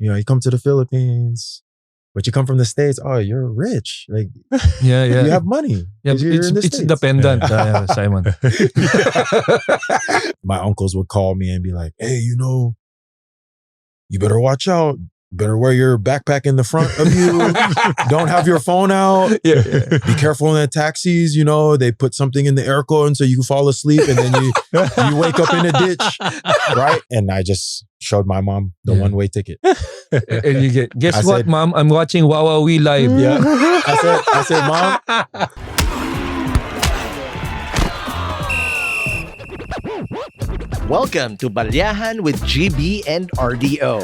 you come to the Philippines, but you come from the States. Oh, you're rich. Like, Yeah. you have money. Yeah, 'cause you're in the it's States. dependent, Simon. My uncles would call me and be like, hey, you better watch out. Better wear your backpack in the front of you. Don't have your phone out. Yeah. Be careful in the taxis. They put something in the aircon so you can fall asleep and then you wake up in a ditch. Right? And I just showed my mom the one-way ticket. And you guess I what, said- Mom? I'm watching Wawawi live. Yeah. I said, Mom, Welcome to Balyahan with GB and RDO.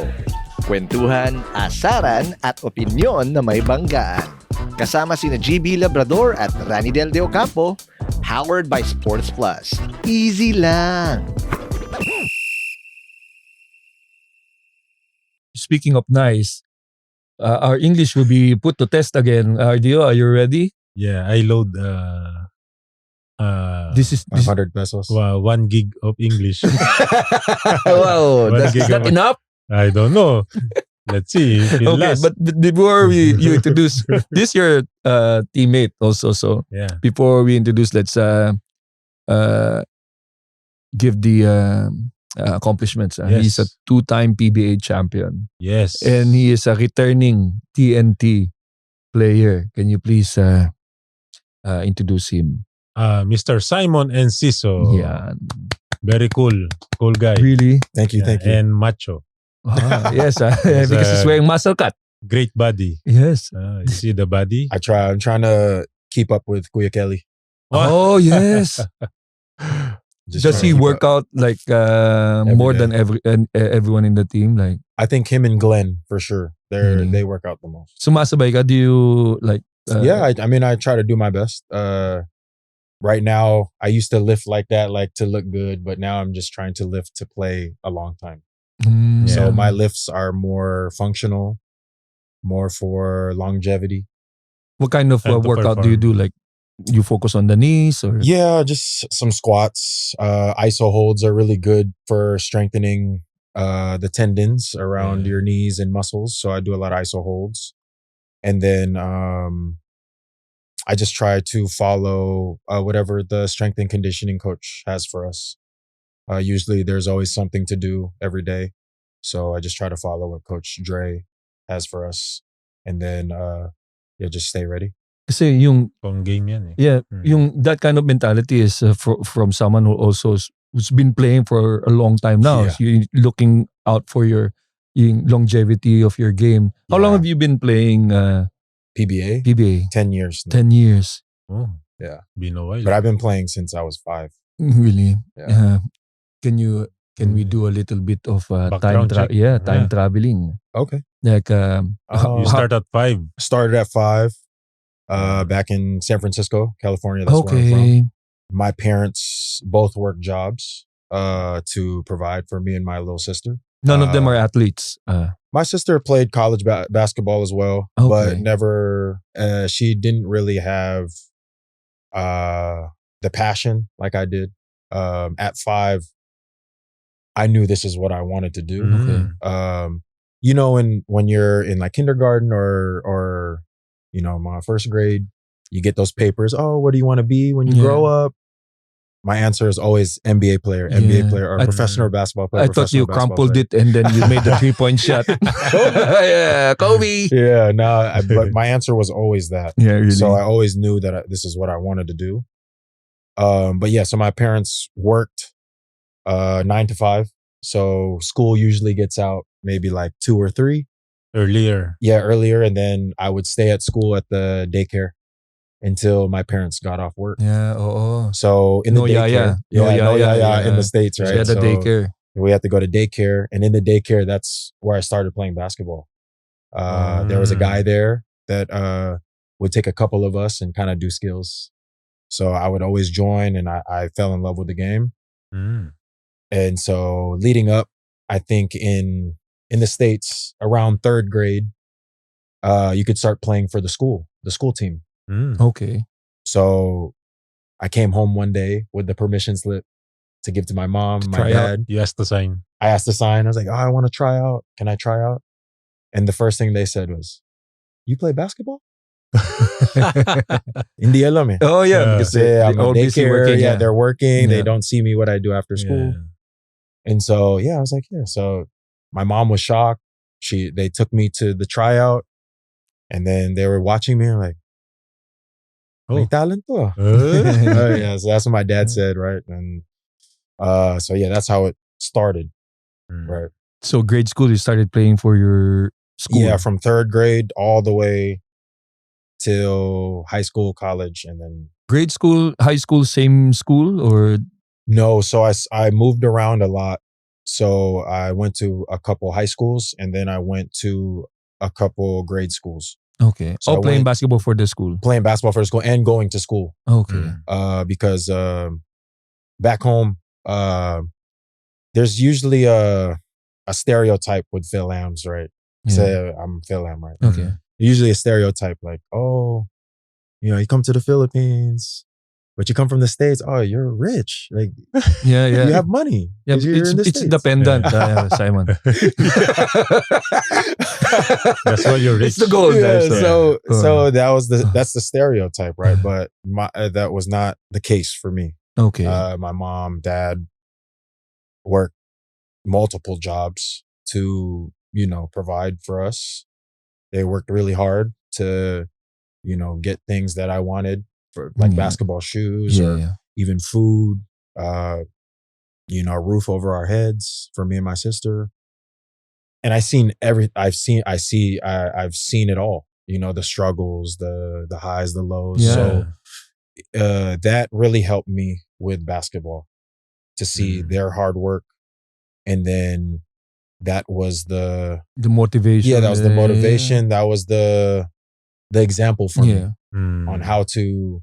Kwentuhan, asaran at opinyon na may banggaan. Kasama sina GB Labrador at Rani Del De Ocampo, powered by Sports Plus. Easy lang! Speaking of nice, our English will be put to test again. RDO, are you ready? Yeah, I load This is 500 pesos. 1 gig of English. wow. One Is that gigabyte. enough? I don't know. Let's see if it Okay, lasts. but before you introduce this your teammate also. So Yeah. before we introduce, let's give the accomplishments. Yes. He's a 2-time PBA champion, Yes. and he is a returning TNT player. Can you please introduce him? Mr. Simon Enciso. Yeah, Very cool. Cool guy. really. Thank you, Yeah, thank you. And macho. Yes, because he's wearing muscle cut. Great body. Yes. You see the body? I'm trying to keep up with Kuya Kelly. Oh yes. Just Does trying he to keep work up. out like more day. than everyone in the team? Like I think him and Glenn, for sure. Really? They work out the most. sumasabay ka? Do you like? Yeah, I mean, I try to do my best. Right now, I used to lift like that, like to look good, but now I'm just trying to lift to play a long time. So my lifts are more functional, more for longevity. What kind of And to workout do you do? perform. Like you focus on the knees or? Yeah, just some squats. ISO holds are really good for strengthening the tendons around Yeah. your knees and muscles. So I do a lot of ISO holds. And then I just try to follow whatever the strength and conditioning coach has for us. Usually there's always something to do every day. So I just try to follow what Coach Dre has for us. And then just stay ready. Kasi yung Pang game yan eh. yeah, Mm. yung that kind of mentality is from someone who also who's been playing for a long time now. Yeah. So you're looking out for your longevity of your game. How long Yeah. have you been playing PBA, PBA? 10 years. now. 10 years. Oh, Yeah. been a while. But I've been playing since I was 5. Really? Yeah. Can we do a little bit of time Background check. time Yeah. traveling? Okay. Like You start at 5. Started at 5 back in San Francisco, California. That's where I'm from. okay. My parents both work jobs to provide for me and my little sister. None of them are athletes. My sister played college basketball as well, Okay. but never, she didn't really have the passion like I did. At 5, I knew this is what I wanted to do. Okay. When you're in like kindergarten or my first grade, you get those papers. Oh, what do you want to be when you Yeah. grow up? My answer is always NBA player, Yeah. or I- professional basketball player. I thought you crumpled it and then you made the 3-point shot. Yeah, Kobe. Yeah, no, but my answer was always that. Yeah, really. So I always knew that this is what I wanted to do. But yeah, so my parents worked 9 to 5. So school usually gets out maybe like 2 or 3. Earlier. Yeah, earlier. And then I would stay at school at the daycare until my parents got off work. Yeah, oo. So in the No daycare, yaya. No yaya, yaya in yeah. the States, right? Yeah, the So daycare. we had to go to daycare. And in the daycare, that's where I started playing basketball. There was a guy there that would take a couple of us and kind of do skills. So I would always join, and I fell in love with the game. Mm. And so leading up, I think in the States, around 3rd grade, you could start playing for the school team. Mm. Okay. So I came home one day with the permission slip to give to my mom, my try out. dad. You asked to sign. I asked to sign. I was like, oh, I want to try out. Can I try out? And the first thing they said was, "You play basketball?" Hindi alam eh. Oh yeah, because they I'm all at busy daycare. working. Yeah, they're working. They Yeah. don't see me what I do after school. And so, I was like, yeah. So my mom was shocked. They took me to the tryout, and then they were watching me and like, may talent to ah. Yeah, so that's what my dad said, right? And so yeah, that's how it started, right? So grade school, you started playing for your school. Yeah, from third grade all the way till high school, college, and then Grade school, high school, same school or no. So I moved around a lot. So I went to a couple high schools, and then I went to a couple grade schools. okay? So I playing went- basketball for the school. Playing basketball for school and going to school. Okay. Because back home, there's usually a stereotype with Phil Lambs, right? Yeah. Say I'm Phil Lamb, right? Okay. Usually a stereotype like, oh, you come to the Philippines, but you come from the States. Oh, you're rich. Like Yeah, yeah. you have money. yeah, 'cause you're in the it's States. dependent, Simon. That's why you're rich. It's the goal there. Yeah, So. so that's the stereotype, right? But that was not the case for me. Okay. My mom, dad worked multiple jobs to, provide for us. They worked really hard to, get things that I wanted for like basketball shoes or yeah. even food, a roof over our heads for me and my sister. And I've seen it all, the struggles, the highs, the lows. Yeah. So that really helped me with basketball to see their hard work. And then that was the motivation. that was the motivation. That was the example for me on how to,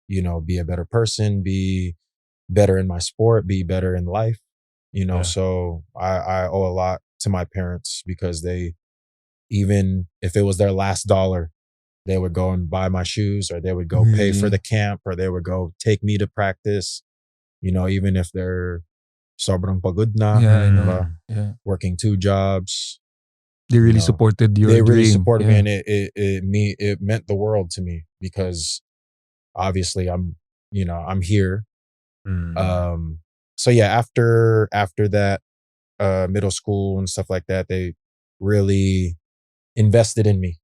be a better person, be better in my sport, be better in life, so I owe a lot to my parents because they, even if it was their last dollar, they would go and buy my shoes, or they would go pay for the camp, or they would go take me to practice, even if they're sobrang pagod na, Yeah, I know. diba? Yeah. Working 2 jobs. They really supported your They really dream. supported Yeah. me, and it meant the world to me because obviously I'm here. So yeah, after that, middle school and stuff like that, they really invested in me.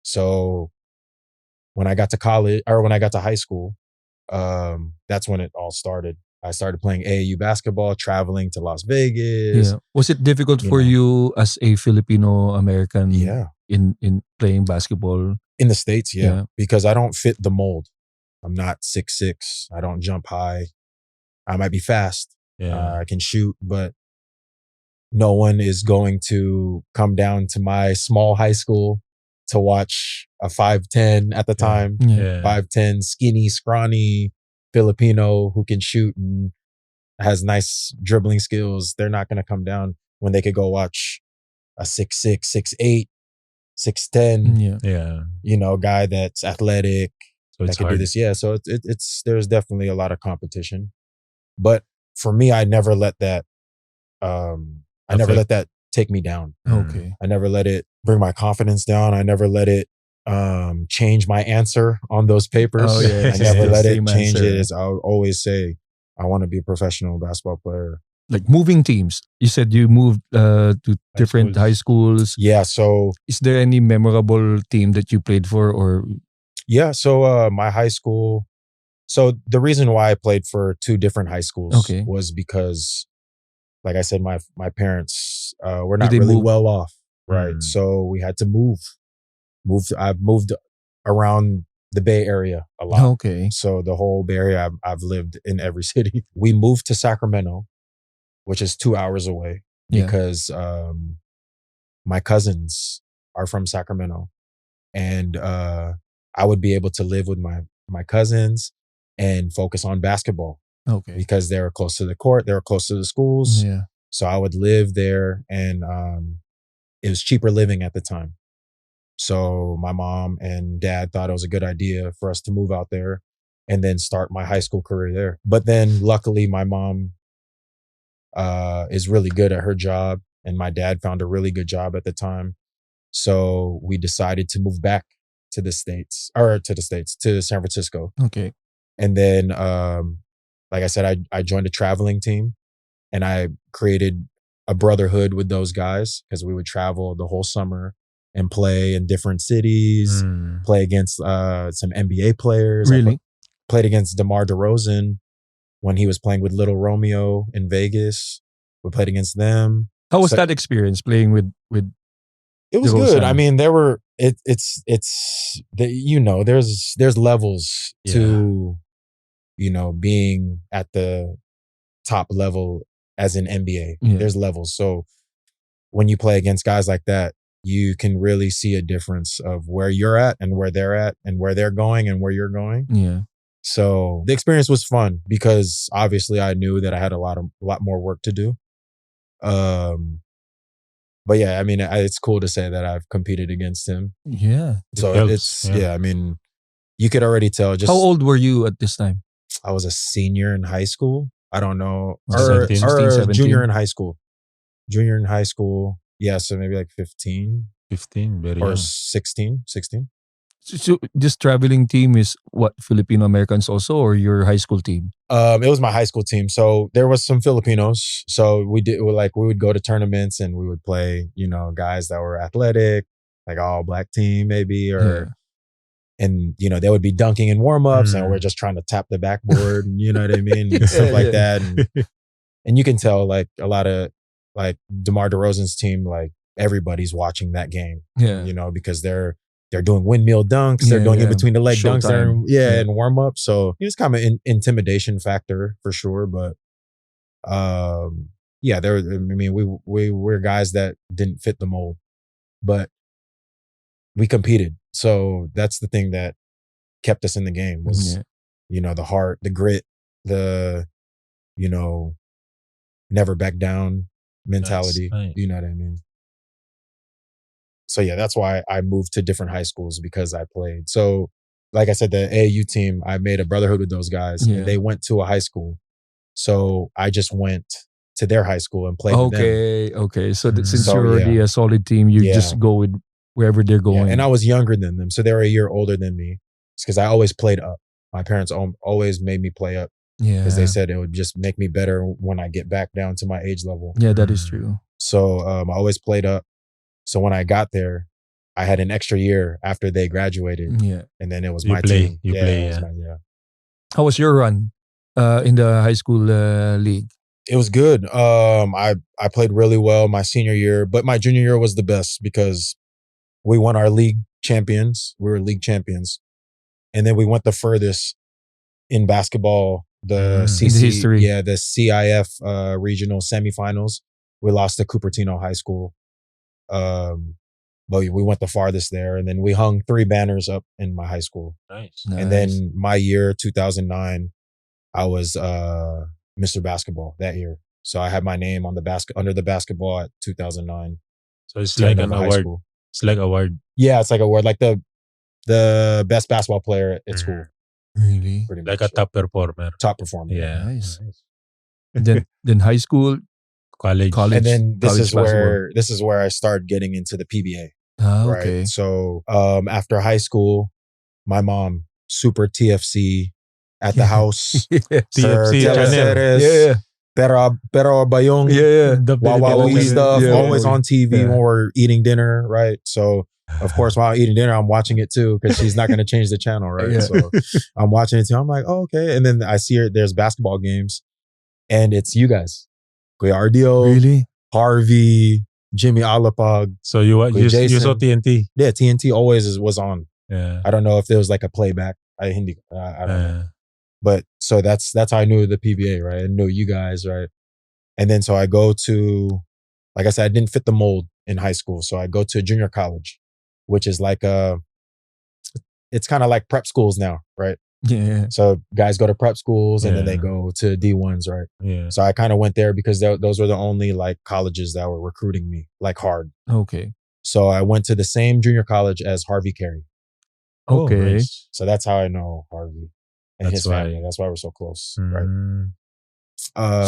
So when I got to college, or when I got to high school, that's when it all started. I started playing AAU basketball, traveling to Las Vegas. Yeah. Was it difficult for you as a Filipino American in playing basketball? In the States, Yeah. because I don't fit the mold. I'm not 6'6". I don't jump high. I might be fast. I can shoot, but no one is going to come down to my small high school to watch a 5'10" at the time. Yeah. 5'10", skinny, scrawny Filipino who can shoot and has nice dribbling skills. They're not going to come down when they could go watch a 6'6", 6'8", 6'10", Yeah. guy that's athletic, So that it's could do hard. this. Yeah, so it's there's definitely a lot of competition. But for me, I never let that take me down. Okay. I never let it bring my confidence down. I never let it change my answer on those papers. Oh, yeah. I never let it Same change answer. it. As I would always say, I want to be a professional basketball player. Like moving teams. You said you moved to different schools. high schools. Yeah, so Is there any memorable team that you played for, or my high school. So the reason why I played for 2 different high schools was because, like I said, my parents were not they really move? well off, right? So we had to move. I've moved around the Bay Area a lot. Okay. So the whole Bay Area, I've lived in every city. We moved to Sacramento, which is 2 hours away, Yeah. because my cousins are from Sacramento, and I would be able to live with my cousins and focus on basketball Okay. because they were close to the court, they were close to the schools. Yeah. So I would live there, and it was cheaper living at the time. So my mom and dad thought it was a good idea for us to move out there and then start my high school career there. But then luckily my mom is really good at her job, and my dad found a really good job at the time. So we decided to move back to the States, to San Francisco. Okay. And then, like I said, I joined a traveling team, and I created a brotherhood with those guys because we would travel the whole summer and play in different cities, play against some NBA players. Really? Played against DeMar DeRozan when he was playing with Little Romeo in Vegas. We played against them. How was So- that experience playing with It was DeRozan? good. I mean, there were there's levels to being at the top level as an NBA. Yeah. There's levels. So when you play against guys like that, you can really see a difference of where you're at and where they're at and where they're going and where you're going. Yeah. So the experience was fun because obviously I knew that I had a lot more work to do. But yeah, I mean, it's cool to say that I've competed against him. Yeah. So helps, it's yeah. I mean, you could already tell. Just How old were you at this time? I was a senior in high school. I don't know, Was or, it 16, or 17? junior in high school. Junior in high school. Yeah, so maybe like 15 15, very or young. 16. So this traveling team is what, Filipino Americans also, or your high school team? It was my high school team. So there was some Filipinos. So we would go to tournaments and we would play, guys that were athletic, like all black team maybe, and they would be dunking in warm-ups and we're just trying to tap the backboard, you know what I mean? And stuff like that. And you can tell like a lot of like DeMar DeRozan's team, like everybody's watching that game, Yeah. because they're doing windmill dunks, they're doing in between the leg dunks, Showtime. and warm up. So it's kind of an intimidation factor for sure. But we were guys that didn't fit the mold, but we competed. So that's the thing that kept us in the game was, the heart, the grit, the, never back down mentality. Nice. You know what I mean? So yeah, that's why I moved to different high schools because I played. So like I said, the AAU team, I made a brotherhood with those guys and they went to a high school. So I just went to their high school and played with them. Okay. So since So, you're already yeah. a solid team, you Yeah. just go with wherever they're Yeah, going. and I was younger than them. So they were a year older than me. It's because I always played up. My parents always made me play up because they said it would just make me better when I get back down to my age level. Yeah, that is true. So I always played up. So when I got there, I had an extra year after they graduated. Yeah. And then it was You my play- team. you Yeah, play, it was yeah. How was your run in the high school league? It was good. I played really well my senior year, but my junior year was the best because we won our league champions. We were league champions. And then we went the furthest in basketball, the In history. Yeah, the CIF regional semifinals. We lost to Cupertino High School. But we went the farthest there. And then we hung 3 banners up in my high school. Nice. And then my year, 2009, I was Mr. Basketball that year. So I had my name on under the basketball at 2009. So it's to like end an of high award. school. It's like award. Yeah, it's like a award, like the best basketball player at school. Really? Pretty Like much. a top performer. Top performer. Yeah. Nice. And then high school, College. And then this college is where I started getting into the PBA. basketball. Right. So after high school, my mom, super TFC at the house. TFC Sir, channel. Teleseries, Yeah. Pero Bayong. Yeah. The Wawawi Filipino stuff, Yeah. always on TV Yeah. when we're eating dinner, right? So, of course, while I'm eating dinner, I'm watching it too because she's not going to change the channel, right? Yeah. So, I'm watching it too. I'm like, oh, okay. And then I see her, there's basketball games, and it's you guys. Kuya RDO, Really? Harvey, Jimmy Alapag. So you With you saw Jason. TNT. Yeah, TNT always was on. Yeah. I don't know if there was like a playback. I don't know. But so that's how I knew the PBA, right? I knew you guys, right? And then so I go to, like I said, I didn't fit the mold in high school. So I go to junior college, which is like it's kind of like prep schools now, right? Yeah. So guys go to prep schools and then they Yeah. go to D1s, right? Yeah. So I kind of went there because those were the only like colleges that were recruiting me like hard. Okay. So I went to the same junior college as Harvey Carey. Oh, Okay. nice. So that's how I know Harvey and That's his why. family. That's why we're so close, right? Mm.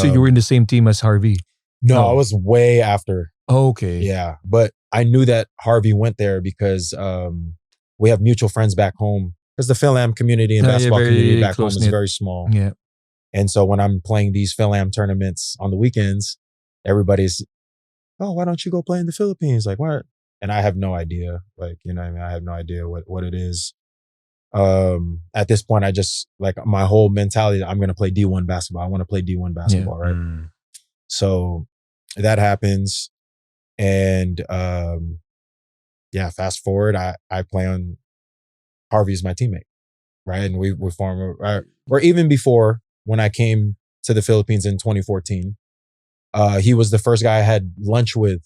So you were in the same team as Harvey? No, No. I was way after. Okay. Yeah, but I knew that Harvey went there because we have mutual friends back home. Because the Phil-Am community and basketball community back home is close-knit. very small. Yeah. And so when I'm playing these Phil-Am tournaments on the weekends, everybody's, oh, why don't you go play in the Philippines? Like, what? And I have no idea. Like, you know what I mean? I have no idea what it is. At this point, I just, like, my whole mentality, I'm going to play D1 basketball. I want to play D1 basketball, right? So that happens. And fast forward, I play on Harvey's my teammate, right? And we form, or even before when I came to the Philippines in 2014, he was the first guy I had lunch with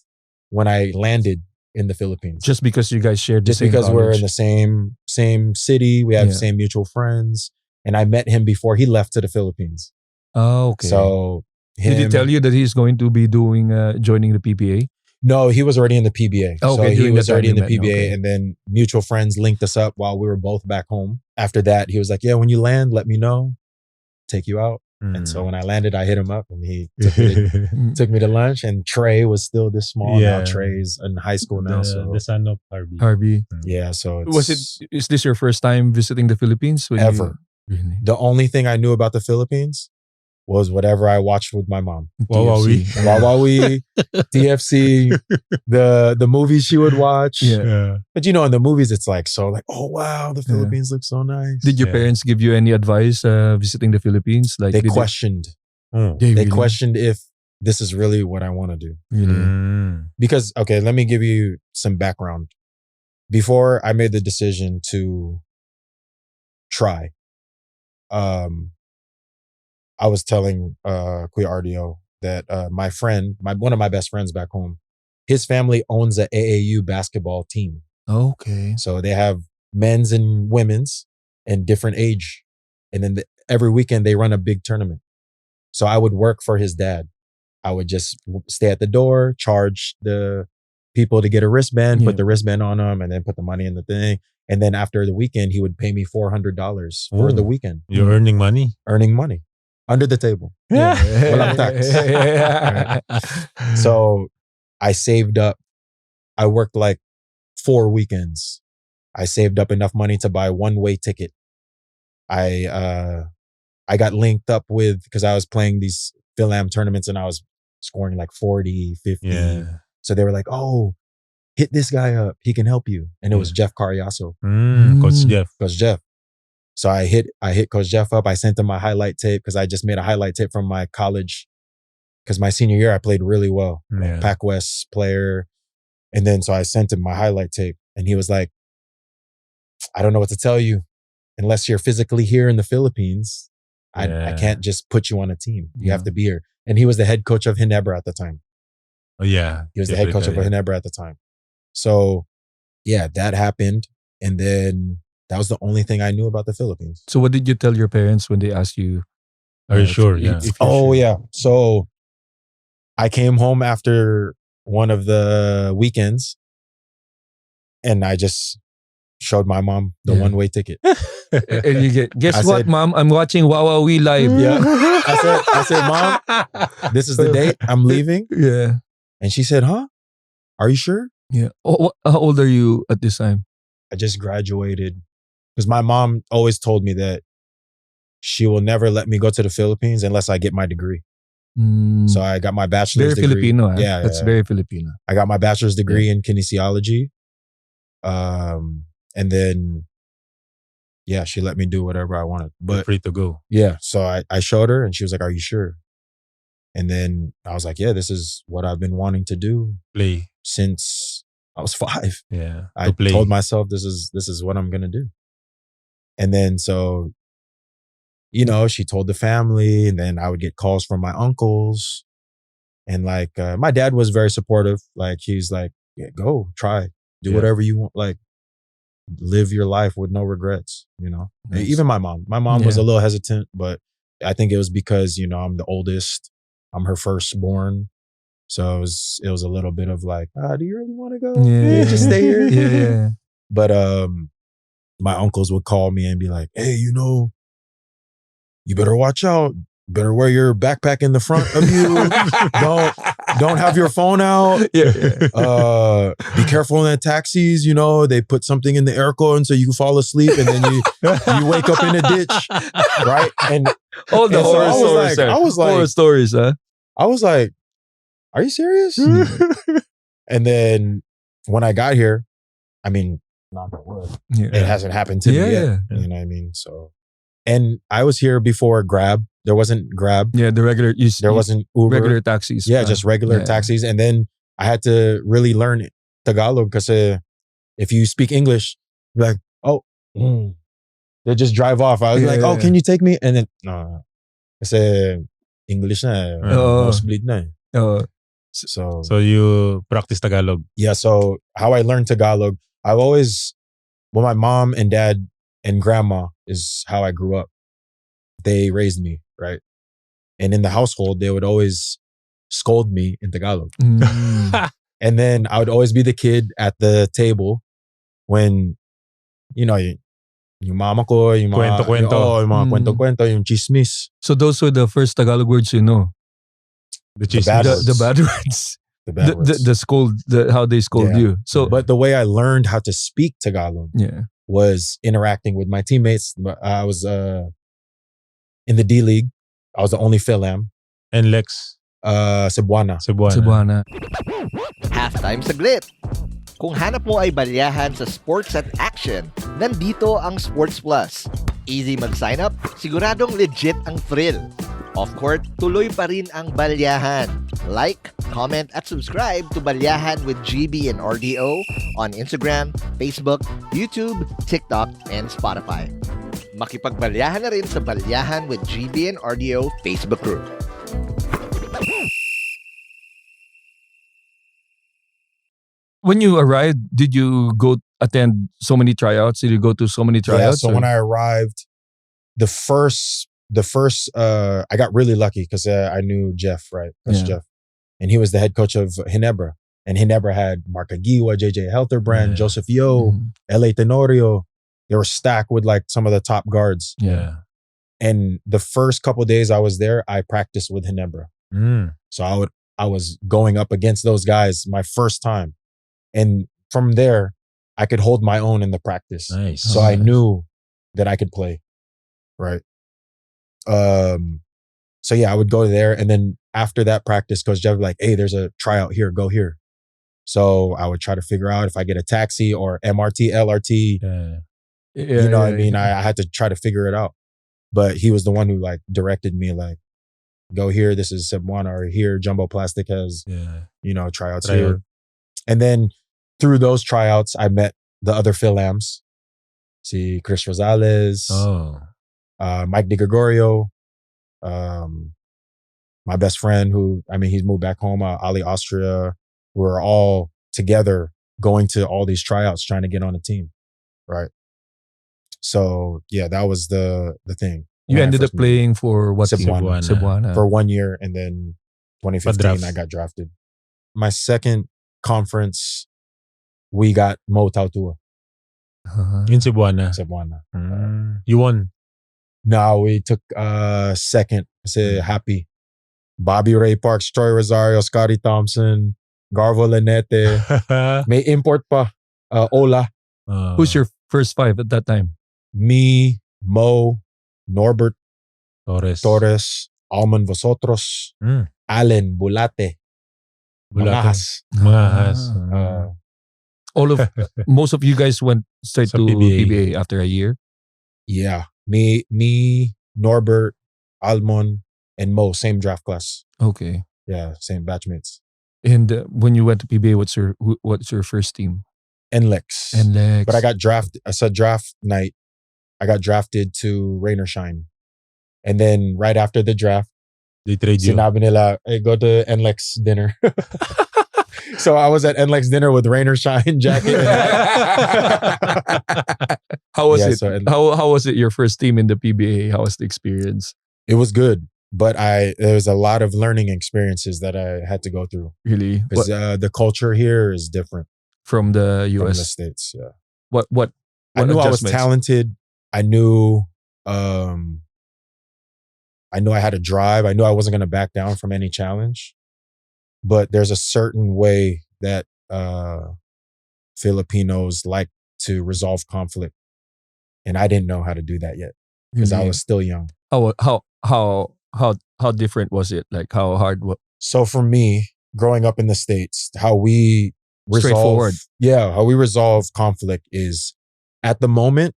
when I landed in the Philippines. Just because you guys shared the Just same because we're college. in the same city, we have the same mutual friends, and I met him before he left to the Philippines. Oh, okay. So did he tell you that he's going to be doing joining the PBA? No, he was already in the PBA. Oh, okay, so he was already in the met, PBA, okay. and then mutual friends linked us up while we were both back home. After that, he was like, "Yeah, when you land, let me know, take you out." And so when I landed, I hit him up, and he took me to lunch. And Trey was still this small. Yeah. Now Trey's in high school now. The son of Harvey. Harvey. Yeah, so it's, Is this your first time visiting the Philippines? Ever. Really? The only thing I knew about the Philippines was whatever I watched with my mom. TFC. Wawawi, TFC, the movies she would watch. Yeah. But you know, in the movies, it's like, so like, oh wow, the Philippines look so nice. Did your parents give you any advice visiting the Philippines? Like They questioned. They questioned if this is really what I want to do. Really? Because, okay, let me give you some background. Before I made the decision to try, I was telling Kuya RDO that my friend, one of my best friends back home, his family owns a AAU basketball team. Okay. So they have men's and women's and different age. And then every weekend they run a big tournament. So I would work for his dad. I would just stay at the door, charge the people to get a wristband, put the wristband on them, and then put the money in the thing. And then after the weekend, he would pay me $400 for the weekend. You're earning money? Earning money. Under the table. Walang tax. So I saved up. I worked like 4 weekends. I saved up enough money to buy one-way ticket. I got linked up with, because I was playing these Phil-Am tournaments and I was scoring like 40, 50. Yeah. So they were like, oh, hit this guy up. He can help you. And it was Jeff Cariaso. Coach Jeff. Coach Jeff. So I hit Coach Jeff up. I sent him my highlight tape because I just made a highlight tape from my college. Because my senior year, I played really well. Yeah. Pac West player. And then so I sent him my highlight tape. And he was like, I don't know what to tell you. Unless you're physically here in the Philippines, I can't just put you on a team. You have to be here. And he was the head coach of Ginebra at the time. Oh, yeah. He was the head coach of Ginebra at the time. So, yeah, that happened. And then that was the only thing I knew about the Philippines. So what did you tell your parents when they asked you? Are you sure? Yeah. If you're sure? Yeah. So I came home after one of the weekends and I just showed my mom the one-way ticket. And you get, guess I what, said, Mom? I'm watching Wawawi live. Yeah. I said, Mom, this is the date. I'm leaving. Yeah. And she said, huh? Are you sure? Yeah. Oh, how old are you at this time? I just graduated. Because my mom always told me that she will never let me go to the Philippines unless I get my degree. So I got my bachelor's Very degree. Filipino. Yeah, That's very Filipino. I got my bachelor's degree in kinesiology. And then, yeah, she let me do whatever I wanted. You're But free to go. yeah, so I showed her and she was like, are you sure? And then I was like, yeah, this is what I've been wanting to do Play. since I was 5. Yeah. I To play. told myself this is what I'm gonna do. And then so, you know, she told the family, and then I would get calls from my uncles. And like my dad was very supportive. Like he's like, yeah, go try. Do whatever you want. Like live your life with no regrets, you know. Nice. Even my mom. My mom was a little hesitant, but I think it was because, you know, I'm the oldest. I'm her firstborn. So it was a little bit of like, do you really want to go? Yeah. Just stay here. Yeah. But my uncles would call me and be like, hey, you know, you better watch out. Better wear your backpack in the front of you. don't have your phone out. Yeah. Be careful in the taxis. You know, they put something in the aircon so you fall asleep, and then you wake up in a ditch, right? And All the and so horror I was stories. like- sir. I was like- horror stories, huh? I was like, "Are you serious?" And then when I got here, I mean, knock on wood, Yeah. it hasn't happened to me yet. Yeah. You know what I mean? So, and I was here before Grab. There wasn't Grab. Yeah, the regular There wasn't Uber. regular taxis. Yeah, pa. just regular Yeah. taxis. And then I had to really learn Tagalog because if you speak English, you're like, oh, they just drive off. I was like, oh, Yeah. can you take me? And then, no. Kasi English na. Oo. Nosebleed na. So, So you practice Tagalog. yeah, so how I learned Tagalog, I've always, well, my mom and dad and grandma is how I grew up. They raised me, right? And in the household, they would always scold me in Tagalog. Mm. And then I would always be the kid at the table when, you know, yung mama ko, yung mga, Kwento-kwento. yung mga Mm. kwento-kwento, yung chismis. So those were the first Tagalog words you know. The The bad chismis. words. The bad words. The bad words. The scold, how they scold Yeah. you. So But the way I learned how to speak Tagalog yeah. was interacting with my teammates. I was in the D League. I was the only Philam. NLEX. Cebuana. Cebuana. Halftime saglit. Kung hanap mo ay balyahan sa sports at action, nandito ang Sports Plus. Easy mag-sign up, siguradong legit ang thrill. Off-court, tuloy pa rin ang balyahan. Like, comment at subscribe to Balyahan with GB and RDO on Instagram, Facebook, YouTube, TikTok, and Spotify. Makipagbalyahan na rin sa Balyahan with GB and RDO Facebook group. When you arrived, did you go attend so many tryouts? Did you go to so many Yeah, tryouts? so or- when I arrived, the first I got really lucky because I knew Jeff, right? That's Yeah. Jeff. And he was the head coach of Ginebra. And Ginebra had Mark Aguiwa, JJ Helterbrand, Yeah. Joseph Yo, Mhm. L.A. Tenorio. They were stacked with like some of the top guards. Yeah. And the first couple of days I was there, I practiced with Ginebra. Mm. So I was going up against those guys my first time. And from there, I could hold my own in the practice. Nice. So I knew that I could play. Right. So yeah, I would go there. And then after that practice, Coach Jeff would be like, hey, there's a tryout here, go here. So I would try to figure out if I get a taxi or MRT, LRT. Yeah. You know what I mean? I had to try to figure it out. But he was the one who like directed me like, go here, this is Cebuana, or here, Jumbo Plastic has, Yeah. you know, tryouts Tryout. here. And then through those tryouts, I met the other Philams. See Chris Rosales, Oh. Mike DiGregorio, my best friend who, I mean, he's moved back home, Ali Austria. We're all together going to all these tryouts trying to get on a team. Right. So yeah, that was the thing. You When I ended up first moved. playing for what team? Cebuana. Cebuana. For 1 year, and then 2015 Draft. I got drafted. My second conference, we got Mo Tautua, Uh-huh. In Cebuana. Cebuana. You won. No, we took second. Kasi happy. Bobby Ray Parks, Troy Rosario, Scotty Thompson, Garvo Lanete. May import pa. Ola. Who's your first five at that time? Me, Mo, Norbert Torres? Torres, Alman Vosotros, Mm. Allen Bulate, Bulate. Mangahas. Mangahas. All of most of you guys went straight Sa to PBA. PBA after a year. Yeah. Me, Norbert, Almon, and Mo, same draft class. Okay. Yeah, same batchmates. And when you went to PBA, what's your first team? NLEX. NLEX. But I got drafted. I said draft night. I got drafted to Rain or Shine. And then right after the draft, They trade you. sinabi nila, hey, go to NLEX dinner. So I was at NLEX dinner with Rain or Shine jacket. How was Yeah, it? so- How was it your first team in the PBA? How was the experience? It was good. But there was a lot of learning experiences that I had to go through. Really? Because the culture here is different From the from the US? States. Yeah. What I knew I was adjustments? talented. I knew I had a drive. I knew I wasn't going to back down from any challenge. but there's a certain way that Filipinos like to resolve conflict, and I didn't know how to do that yet because I was still young. How different was it? Like how hard? So for me, growing up in the States, how we Straightforward. how we resolve conflict is at the moment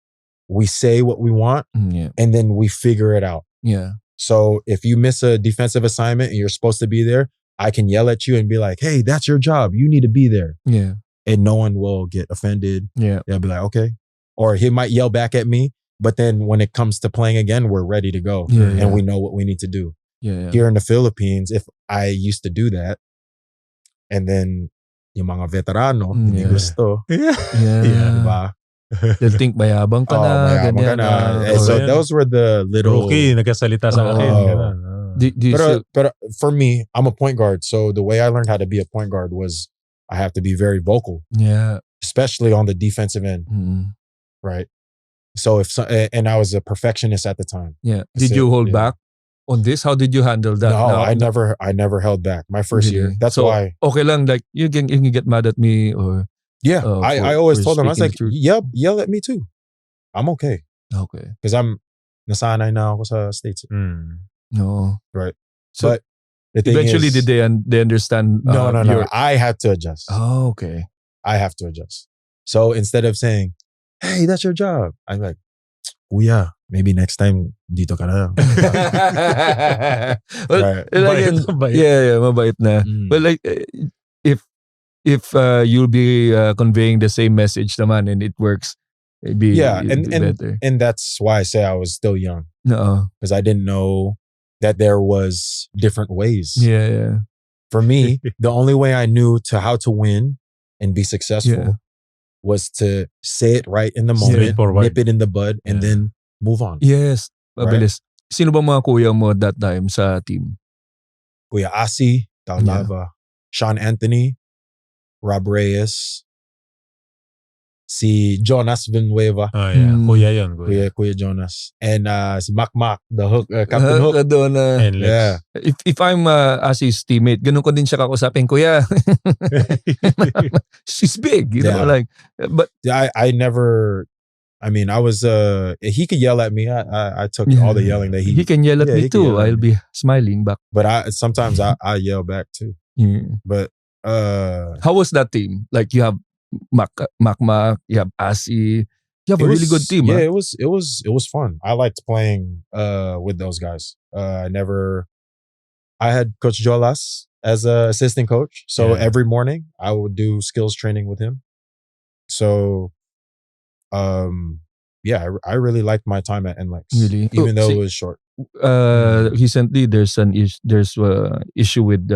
we say what we want and then we figure it out. Yeah. So if you miss a defensive assignment and you're supposed to be there, I can yell at you and be like, hey, that's your job. You need to be there. Yeah. And no one will get offended. Yeah. They'll be like, okay. Or he might yell back at me, but then when it comes to playing again, we're ready to go. And we know what we need to do. Yeah. Here in the Philippines, if I used to do that, and then yung mga veterano, hindi gusto. Diba? They'll think mayabang ka na. Mayabang ka na. So those were the little... Okay, nagkasalita sa akin. But for me, I'm a point guard. So the way I learned how to be a point guard was I have to be very vocal. Yeah. Especially on the defensive end. Right? So and I was a perfectionist at the time. Yeah. Did you hold back on this? How did you handle that? No, I never held back. My first year. That's why. Okay lang, like you can get mad at me or... Yeah, I always told them, I was like, yell at me too. I'm okay. Okay. Because I'm nasanay na ako sa States. No. Right. So but the thing eventually is, did they understand? No. I had to adjust. Oh, okay. I have to adjust. So instead of saying, hey, that's your job, I'm like, Kuya, maybe next time dito ka na. Well, mabait na. But like, if you'll be conveying the same message naman and it works, it'd be better. And that's why I say I was still young. No. Because I didn't know that there was different ways. Yeah. For me, the only way I knew how to win and be successful was to say it right in the moment, nip it in the bud, and then move on. Yes. Mabilis. Right? Sino ba mga kuya mo that time sa team? Kuya Asi, Taulava, Sean Anthony, Rob Reyes, si Jonas Villanueva. Oh yeah, Kuya yun. Kuya Jonas. And si Mac, the hook, Captain Hook. NLEX. Yeah. If I'm Asi's teammate, ganun ko din siya kakusapin, Kuya. She's big, you know, like, but I never, I mean, I was, he could yell at me. I took all the yelling that he can yell at me too. I'll be smiling back. But sometimes I yell back too. But how was that team? Like you have Mac, you have Asi, you have a really good team. Yeah, it was fun. I liked playing with those guys. I had Coach Jolas as an assistant coach. So every morning I would do skills training with him. So I really liked my time at NLEX. Really? Even though it was short. Recently there's issue with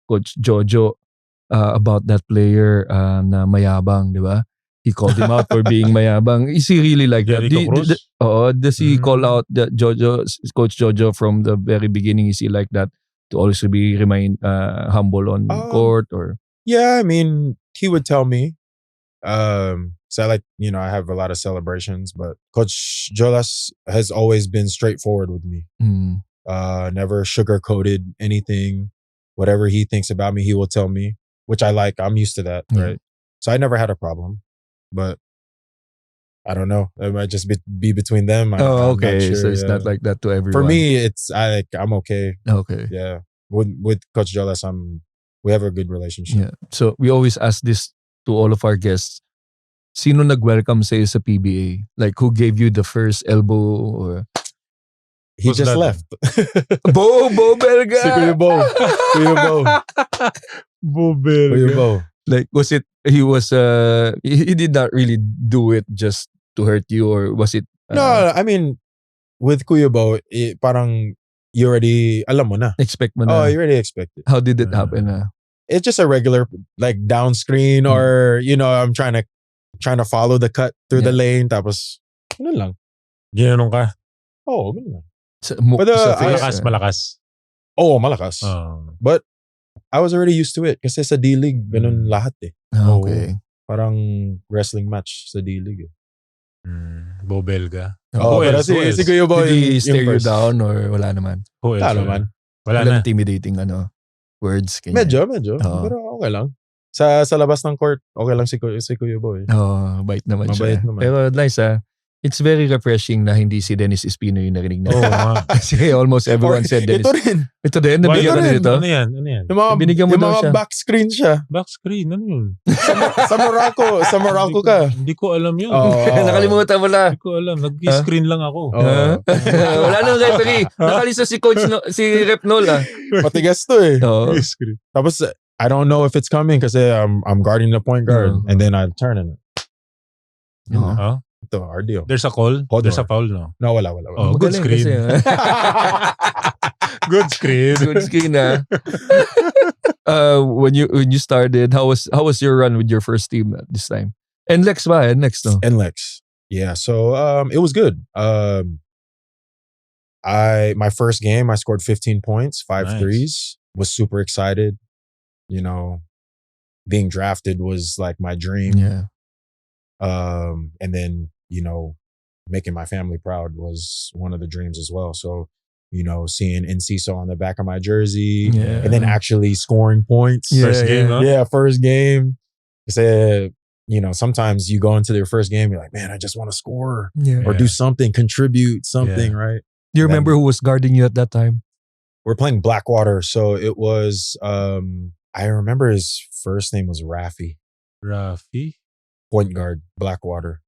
Coach Jojo about that player na mayabang, di ba? He called him out for being mayabang. Is he really like that? Does he call out Coach Jojo from the very beginning? Is he like that to also remain humble on court? Or yeah, I mean, he would tell me. So I I have a lot of celebrations, but Coach Jolas has always been straightforward with me. Never sugar-coated anything. Whatever he thinks about me, he will tell me, which I like. I'm used to that, right? So I never had a problem, but I don't know. It might just be between them. I'm okay. Not sure, so it's not like that to everyone. For me, I'm okay. Okay. Yeah. With Coach Jolas, we have a good relationship. Yeah. So we always ask this to all of our guests. Sino nag-welcome sa'yo sa PBA? Like who gave you the first elbow or... He just left. Beau Belga. Si Kuya Beau. Beau Belga. Kuya Beau. Like was it, he did not really do it just to hurt you, or was it? No, I mean, with Kuya Beau, parang you already, alam mo na. Expect mo na. Oh, you already expect it. How did it happen? It's just a regular, like down screen or, I'm trying to follow the cut through the lane. Tapos, ano lang. Ginanong ka? Oo, ganun lang. But malakas. Oh, malakas. But I was already used to it kasi sa D-League, ganun lahat eh. Okay. Parang wrestling match sa D-League eh. Beau Belga. Pero si Kuya Beau, did he stare you down or wala naman? Wala naman. Wala na. Intimidating words. Ganyan. Medyo. Oo. Pero okay lang. Sa labas ng court, okay lang si Kuya Beau. Bait naman Mabait siya. naman. Pero nice It's very refreshing na hindi si Dennis Espino yung narinig na. Oo nga. Kasi almost everyone said Dennis. Ito rin. Ito din, Why, nabigyan ka na nito. Ano yan? Binigyan mo Yung daw mga siya. back screen siya. Back screen, ano yun? Sa Morocco ka. Hindi ko alam yun. Nakalimutan mo na. Hindi ko alam. Nag-screen lang ako. Wala nang referee. Nakalisa si coach, si Rep Nol Matigas to eh. Oo. Screen. Tapos, I don't know if it's coming kasi I'm guarding the point guard. And then I turn it. Huh? Ito, RDO. There's a call? Hold There's on. a foul, no? No, wala. Oh, good Magaling screen. kasi, Good screen. Good screen when you started, how was your run with your first team at this time? NLEX ba? NLEX no? NLEX. Yeah, so it was good. My first game, I scored 15 points, 5 Nice. threes. Was super excited. You know, being drafted was like my dream. Yeah. And then, you know, making my family proud was one of the dreams as well. So, you know, seeing Enciso on the back of my jersey and then actually scoring points. First game, huh? Yeah, first game. Said, you know, sometimes you go into your first game, you're like, man, I just want to score or do something, contribute something, right? Do you remember who was guarding you at that time? We're playing Blackwater. So it was, I remember his first name was Rafi. Rafi? Point guard, Blackwater.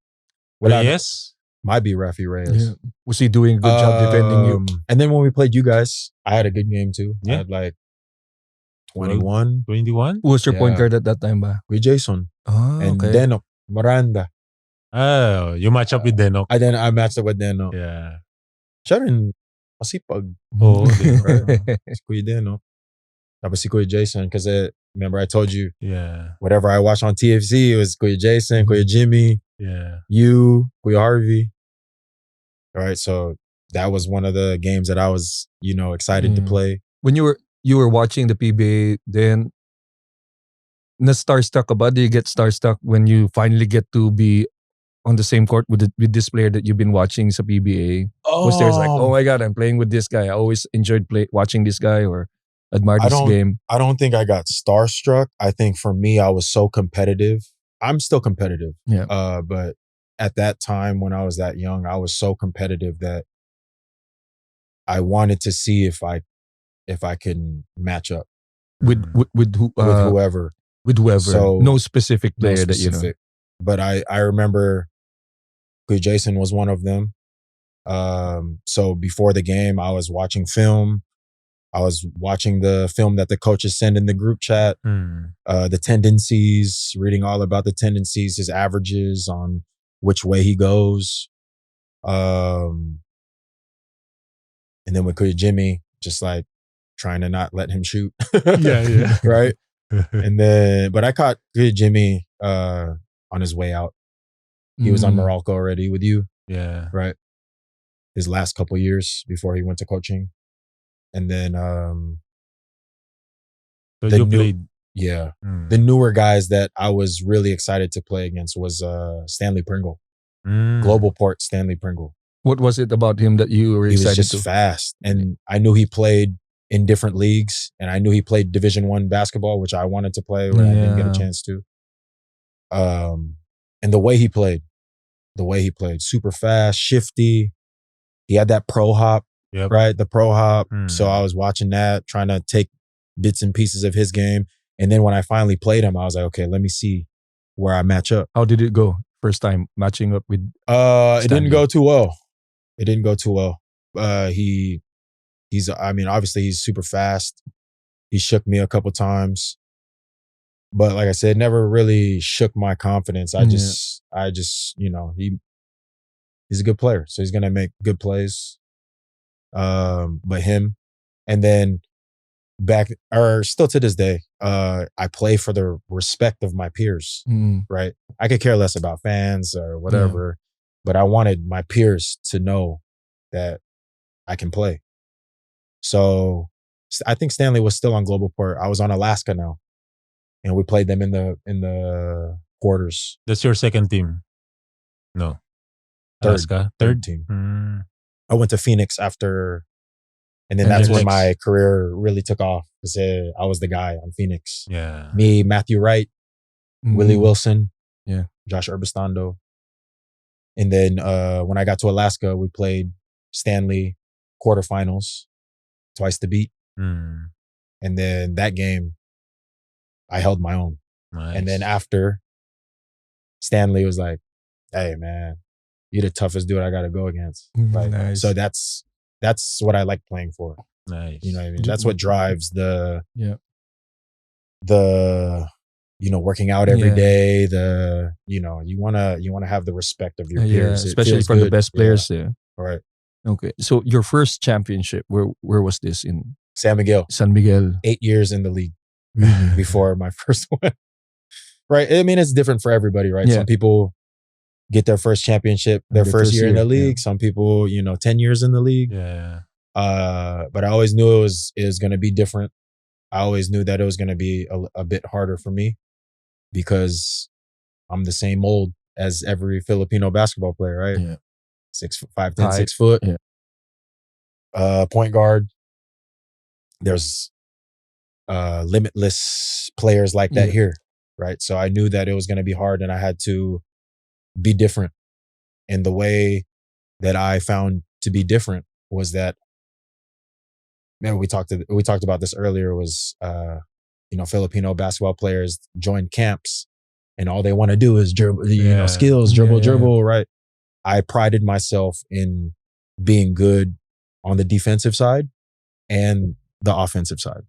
Reyes? Might be Rafi Reyes. Yeah. Was he doing a good job defending you? And then when we played you guys, I had a good game too. Yeah. I had like 21. 21? Who was your point Yeah. guard at that time ba? With Jason. And Okay. Denok, Miranda. Oh, you match up with Denok. I matched up with Denok. Yeah. Siya rin masipag. Oo, Si Kuya Denok. Tapos si Kuya Jason kasi remember I told you Yeah. whatever I watched on TFC, it was Kuya Jason, Kuya Jimmy, Yeah. you, Kuya Harvey. All right, so that was one of the games that I was, you know, excited to play. When you were watching the PBA, then na starstruck ka ba? Do you get starstruck when you finally get to be on the same court with this player that you've been watching sa PBA? Was there like, oh my God, I'm playing with this guy. I always enjoyed watching this guy or admired this game. I don't think I got starstruck. I think for me, I was so competitive. I'm still competitive. Yeah. But at that time when I was that young, I was so competitive that I wanted to see if I can match up With whoever. With whoever. So, no specific No player that you know. specific. But I remember Kuya Jason was one of them. So before the game, I was watching film. I was watching the film that the coaches send in the group chat, the tendencies, reading all about the tendencies, his averages on which way he goes. And then with Kuya Jimmy, just like trying to not let him shoot. Yeah. Right? And then, but I caught Kuya Jimmy on his way out. He was on Morocco already with you. Yeah. Right? His last couple years before he went to coaching. And then So the you new- played. yeah. The newer guys that I was really excited to play against was Stanley Pringle. Global Port Stanley Pringle. What was it about him that you were He was excited just to? fast. And I knew he played in different leagues, and I knew he played Division I basketball, which I wanted to play, but I didn't get a chance to. And the way he played, super fast, shifty. He had that pro hop, Yep. right? The pro hop. So I was watching that, trying to take bits and pieces of his game. And then when I finally played him, I was like, okay, let me see where I match up. How did it go? First time matching up with It didn't Stanley. go too well. Obviously he's super fast. He shook me a couple times. But like I said, never really shook my confidence. I just, you know, he's a good player. So he's going to make good plays. But him, and then still to this day, I play for the respect of my peers, right? I could care less about fans or whatever, but I wanted my peers to know that I can play. So I think Stanley was still on Global Port. I was on Alaska now, and we played them in the quarters. That's your second team? No. Third. Alaska? Third team. I went to Phoenix after And then that's when NLEX. my career really took off. Because I was the guy on Phoenix. Yeah. Me, Matthew Wright, Willie Wilson, Yeah. Josh Urbistando. And then when I got to Alaska, we played Stanley quarterfinals, twice the beat. Mm. And then that game, I held my own. Nice. And then after, Stanley was like, "Hey man, you're the toughest dude I got to go against." Like, Nice. so that's what I like playing for. Nice. You know what I mean? That's what drives the working out every day. You wanna have the respect of your peers. It especially feels from the good. best players. Yeah. Right. Okay. So your first championship, where was this? In San Miguel. San Miguel. 8 years in the league before my first one. Right. I mean, it's different for everybody, right? Yeah. Some people get their first championship, their first year in the league. Some people, 10 years in the league. Yeah. But I always knew it was going to be different. I always knew that it was going to be a bit harder for me because I'm the same mold as every Filipino basketball player, right? Yeah. 5'10", 6 foot. Yeah. Point guard. There's limitless players like that here, right? So I knew that it was going to be hard and I had to be different. And the way that I found to be different was that, man, we talked about this earlier, was Filipino basketball players join camps and all they want to do is dribble, skills, dribble, right? I prided myself in being good on the defensive side and the offensive side.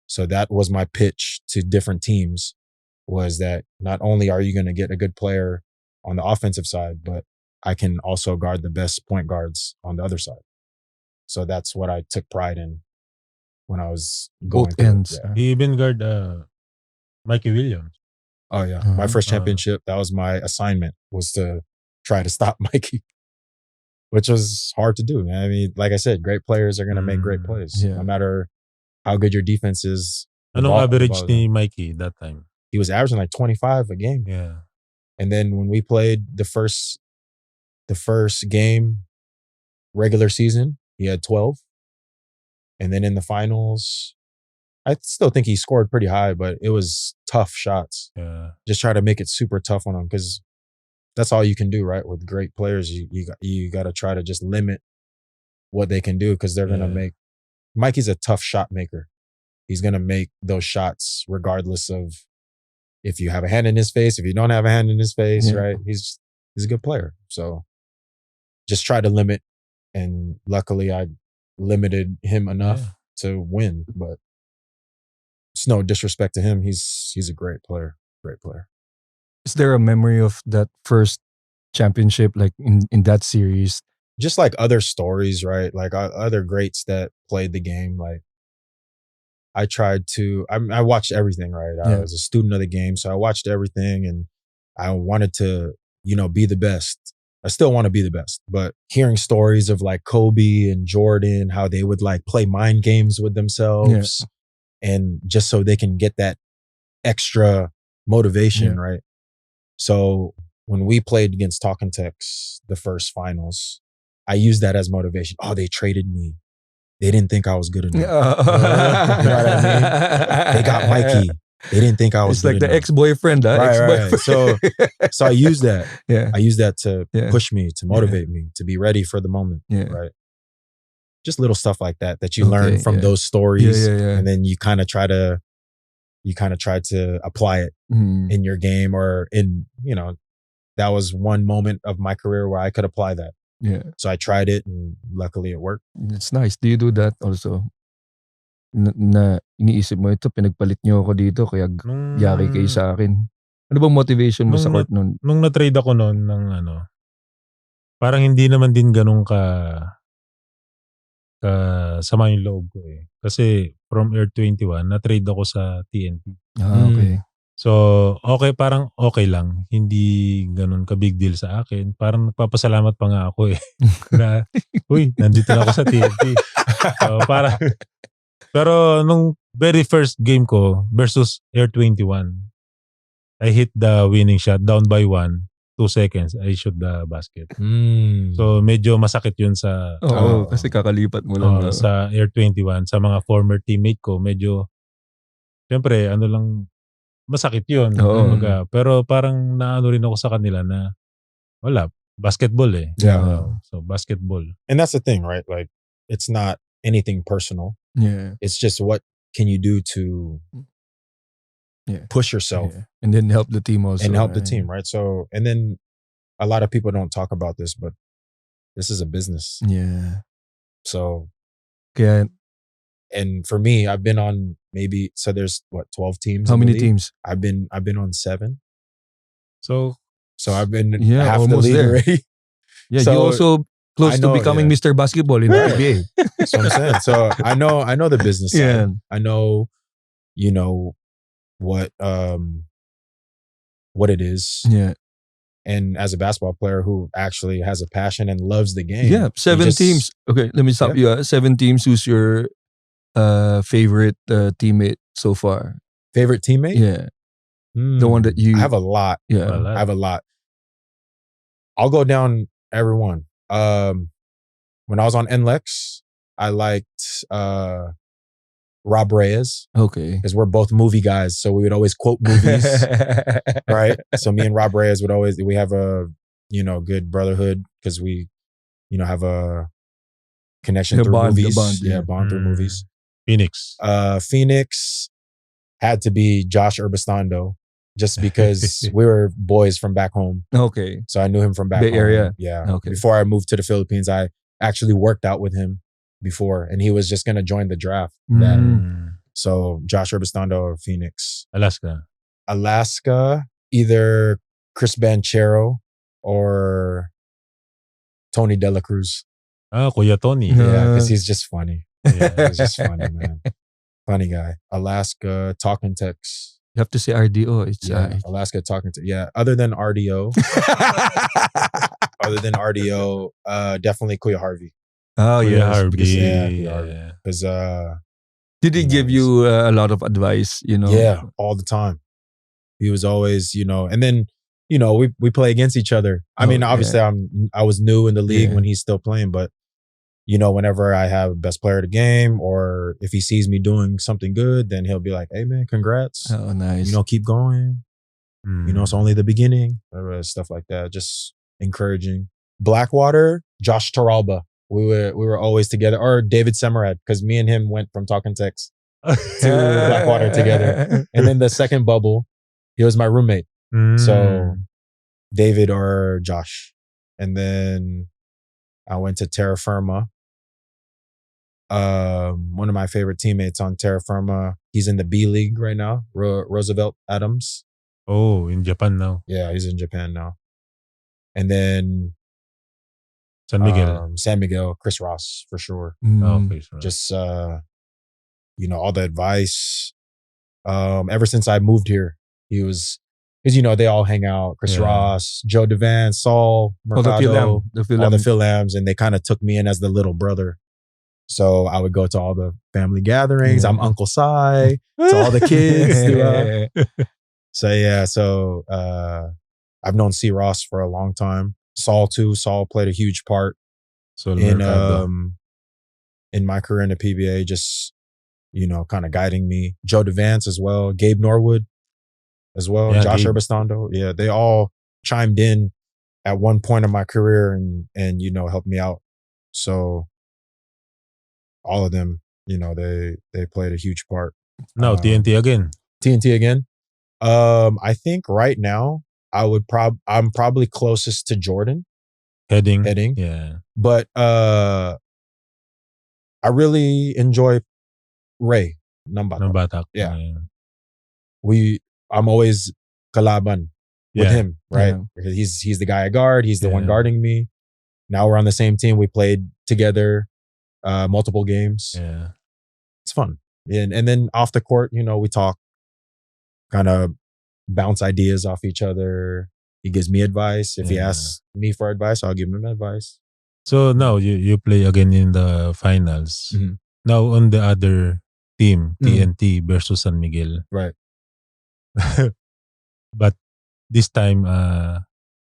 So that was my pitch to different teams, was that not only are you going to get a good player on the offensive side, but I can also guard the best point guards on the other side. So that's what I took pride in when I was going Both through ends. it. Yeah. He even guard Mikey Williams. Oh yeah. My first championship, that was my assignment, was to try to stop Mikey, which was hard to do, man. I mean, like I said, great players are going to make great plays. Yeah. No matter how good your defense is. Anong average ni Mikey that time? He was averaging like 25 a game. Yeah. And then when we played the first game, regular season, he had 12. And then in the finals, I still think he scored pretty high, but it was tough shots. Yeah. Just try to make it super tough on him, because that's all you can do, right? With great players, you got to try to just limit what they can do, because they're going to make. Mikey's a tough shot maker. He's going to make those shots regardless of if you have a hand in his face, if you don't have a hand in his face, right? He's a good player. So just try to limit, and luckily I limited him enough to win, but it's no disrespect to him. He's a great player. Great player. Is there a memory of that first championship, like in that series? Just like other stories, right? Like other greats that played the game. Like I watched everything, right? I was a student of the game, so I watched everything, and I wanted to, be the best. I still want to be the best, but hearing stories of like Kobe and Jordan, how they would like play mind games with themselves, and just so they can get that extra motivation, right? So when we played against Talking Techs, the first finals, I used that as motivation. Oh, they traded me. They didn't think I was good enough. You know what I mean? They got Mikey. They didn't think I was it's good like enough. The ex-boyfriend, Right. So I use that. I use that to push me, to motivate me, to be ready for the moment. Right. Just little stuff like that you learn from those stories, and then you kind of try to apply it in your game, or in, that was one moment of my career where I could apply that. Yeah. So I tried it, and luckily it worked. It's nice. Do you do that also? Na iniisip mo, ito, pinagpalit niyo ako dito, kaya yari kayo sa akin. Ano bang motivation mo sa court nun? Nung na-trade ako nun ng parang hindi naman din ganun sama yung loob ko eh. Kasi from Air 21, na-trade ako sa TNT. Okay. So, parang okay lang. Hindi ganun ka-big deal sa akin. Parang nagpapasalamat pa nga ako eh. Na, nandito na ako sa TNT. So, pero nung very first game ko versus Air 21, I hit the winning shot down by 1 2 seconds, I shoot the basket. Mm. So medyo masakit yun sa kasi kakalipat mo lang. sa Air 21, sa mga former teammate ko, medyo syempre ano lang masakit yun. Oo. Kumbaga. Pero parang naano rin ako sa kanila na wala, basketball eh. Yeah. So basketball. And that's the thing, right? Like, it's not anything personal. Yeah. It's just what can you do to push yourself and then help the team also. and help the team, right? So, and then a lot of people don't talk about this, but this is a business. Yeah. So, Kaya, and for me, I've been on maybe, so there's what, 12 teams? how in the many league? teams? I've been on 7. So I've been Yeah, half the almost league there. already. Yeah, So, you also close I to know, becoming yeah. Mr. Basketball in the NBA. That's what I'm saying. So I know the business side. Yeah. I know, what it is. Yeah. And as a basketball player who actually has a passion and loves the game. Yeah, 7 teams. Okay, let me stop you. 7 teams. Who's your favorite teammate so far? Favorite teammate? Yeah. The one that you... I have a lot. Yeah. I have a lot. I'll go down everyone. When I was on NLEX, I liked Rob Reyes. Okay. Because we're both movie guys, so we would always quote movies. Right? So me and Rob Reyes we have a, good brotherhood because we, have a connection through movies. Bond through movies. Phoenix. Phoenix had to be Josh Urbistando just because we were boys from back home. Okay. So I knew him from back Bay home. Area. Yeah. Okay. Before I moved to the Philippines, I actually worked out with him before, and he was just going to join the draft. So Josh Urbistando or Phoenix. Alaska. Either Chris Banchero or Tony De La Cruz. Kuya Tony. Yeah, because he's just funny. Yeah. He's just funny, man. Funny guy. Alaska, Talking Tex. You have to say RDO. It's Alaska, Talking Tex. Yeah, other than RDO. Definitely Kuya Harvey. Oh, Kuya yes. Harvey. Because did he give you a lot of advice, Yeah, all the time. He was always, and then, we play against each other. I mean, obviously I was new in the league when he's still playing, but, whenever I have best player of the game, or if he sees me doing something good, then he'll be like, hey man, congrats. Oh, nice. Keep going. It's only the beginning. Stuff like that. Just encouraging. Blackwater, Josh Taralba. We were always together. Or David Semerad, because me and him went from Talking Tex to Blackwater together. And then the second bubble, he was my roommate. So David or Josh. And then I went to Terra Firma. One of my favorite teammates on Terra Firma, he's in the B League right now, Roosevelt Adams. Oh, in Japan now. Yeah, he's in Japan now. And then San Miguel, Chris Ross, for sure. Chris Ross. Just, all the advice. Ever since I moved here, he was, because, they all hang out. Chris Ross, Joe Devan, Saul, Mercado, the all the Philams, and they kind of took me in as the little brother. So I would go to all the family gatherings. I'm Uncle Sai to all the kids. So I've known C. Ross for a long time. Saul too. Saul played a huge part in my career in the PBA, just, kind of guiding me. Joe Devance as well. Gabe Norwood as well. Yeah, Josh Gabe. Urbistando. Yeah, they all chimed in at one point in my career and helped me out. So all of them, they played a huge part. Now TNT again. TNT again. I think right now I'm probably closest to Jordan. Heading. Yeah. But I really enjoy Ray Nambatak. Yeah. I'm always kalaban with him, right? Because he's the guy I guard. He's the one guarding me. Now we're on the same team. We played together multiple games. Yeah. It's fun. And then off the court, we talk, kind of bounce ideas off each other. He gives me advice. If he asks me for advice, I'll give him advice. So now you play again in the finals. Mm-hmm. Now on the other team, TNT versus San Miguel. Right. But this time,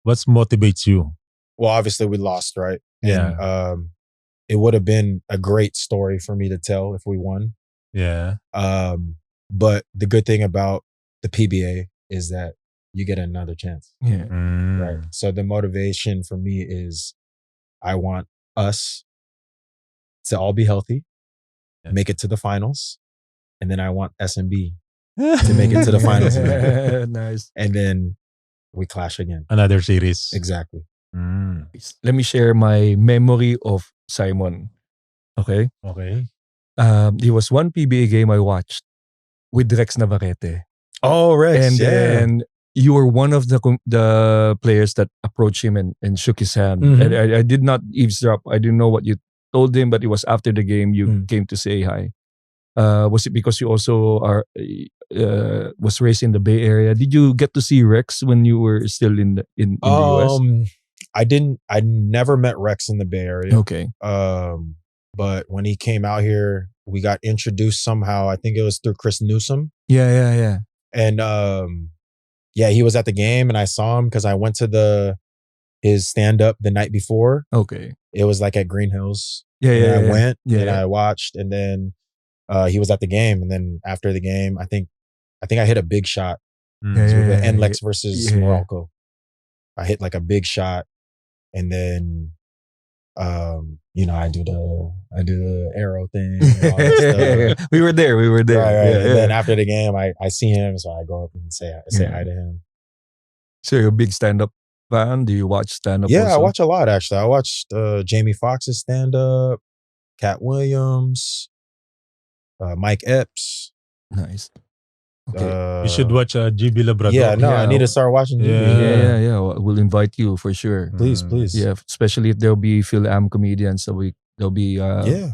what motivates you? Well, obviously we lost, right? Yeah. And it would have been a great story for me to tell if we won. Yeah. But the good thing about the PBA is that you get another chance. Yeah. Right. So the motivation for me is I want us to all be healthy, make it to the finals, and then I want SMB to make it to the finals again. Nice. And then we clash again. Another series. Exactly. Let me share my memory of Simon. Okay? Okay. It was one PBA game I watched with Rex Navarrete. Oh, Rex. And yeah. then you were one of the players that approached him and shook his hand. Mhm. And I did not eavesdrop. I didn't know what you told him, but it was after the game you came to say hi. Was it because you also was raised in the Bay Area? Did you get to see Rex when you were still in the US? I never met Rex in the Bay Area. Okay. But when he came out here, we got introduced somehow. I think it was through Chris Newsom. Yeah. And yeah, he was at the game and I saw him because I went to his stand-up the night before. Okay. It was like at Green Hills. Yeah. I went Yeah, and yeah. I watched, and then he was at the game. And then after the game, I think I hit a big shot. It was with the NLEX versus Morocco. I hit like a big shot, and then I do the arrow thing. And all that stuff. We were there. Right. Yeah, And then after the game, I see him, so I go up and say hi to him. So you're a big stand-up fan? Do you watch stand-up Yeah, also? I watch a lot actually. I watched Jamie Foxx's stand-up, Cat Williams, Mike Epps. Nice. Okay. You should watch GB Labrador. Yeah, no, I need to start watching GB. Yeah. We'll invite you for sure. Please. Yeah, especially if there'll be Phil-Am comedians they'll be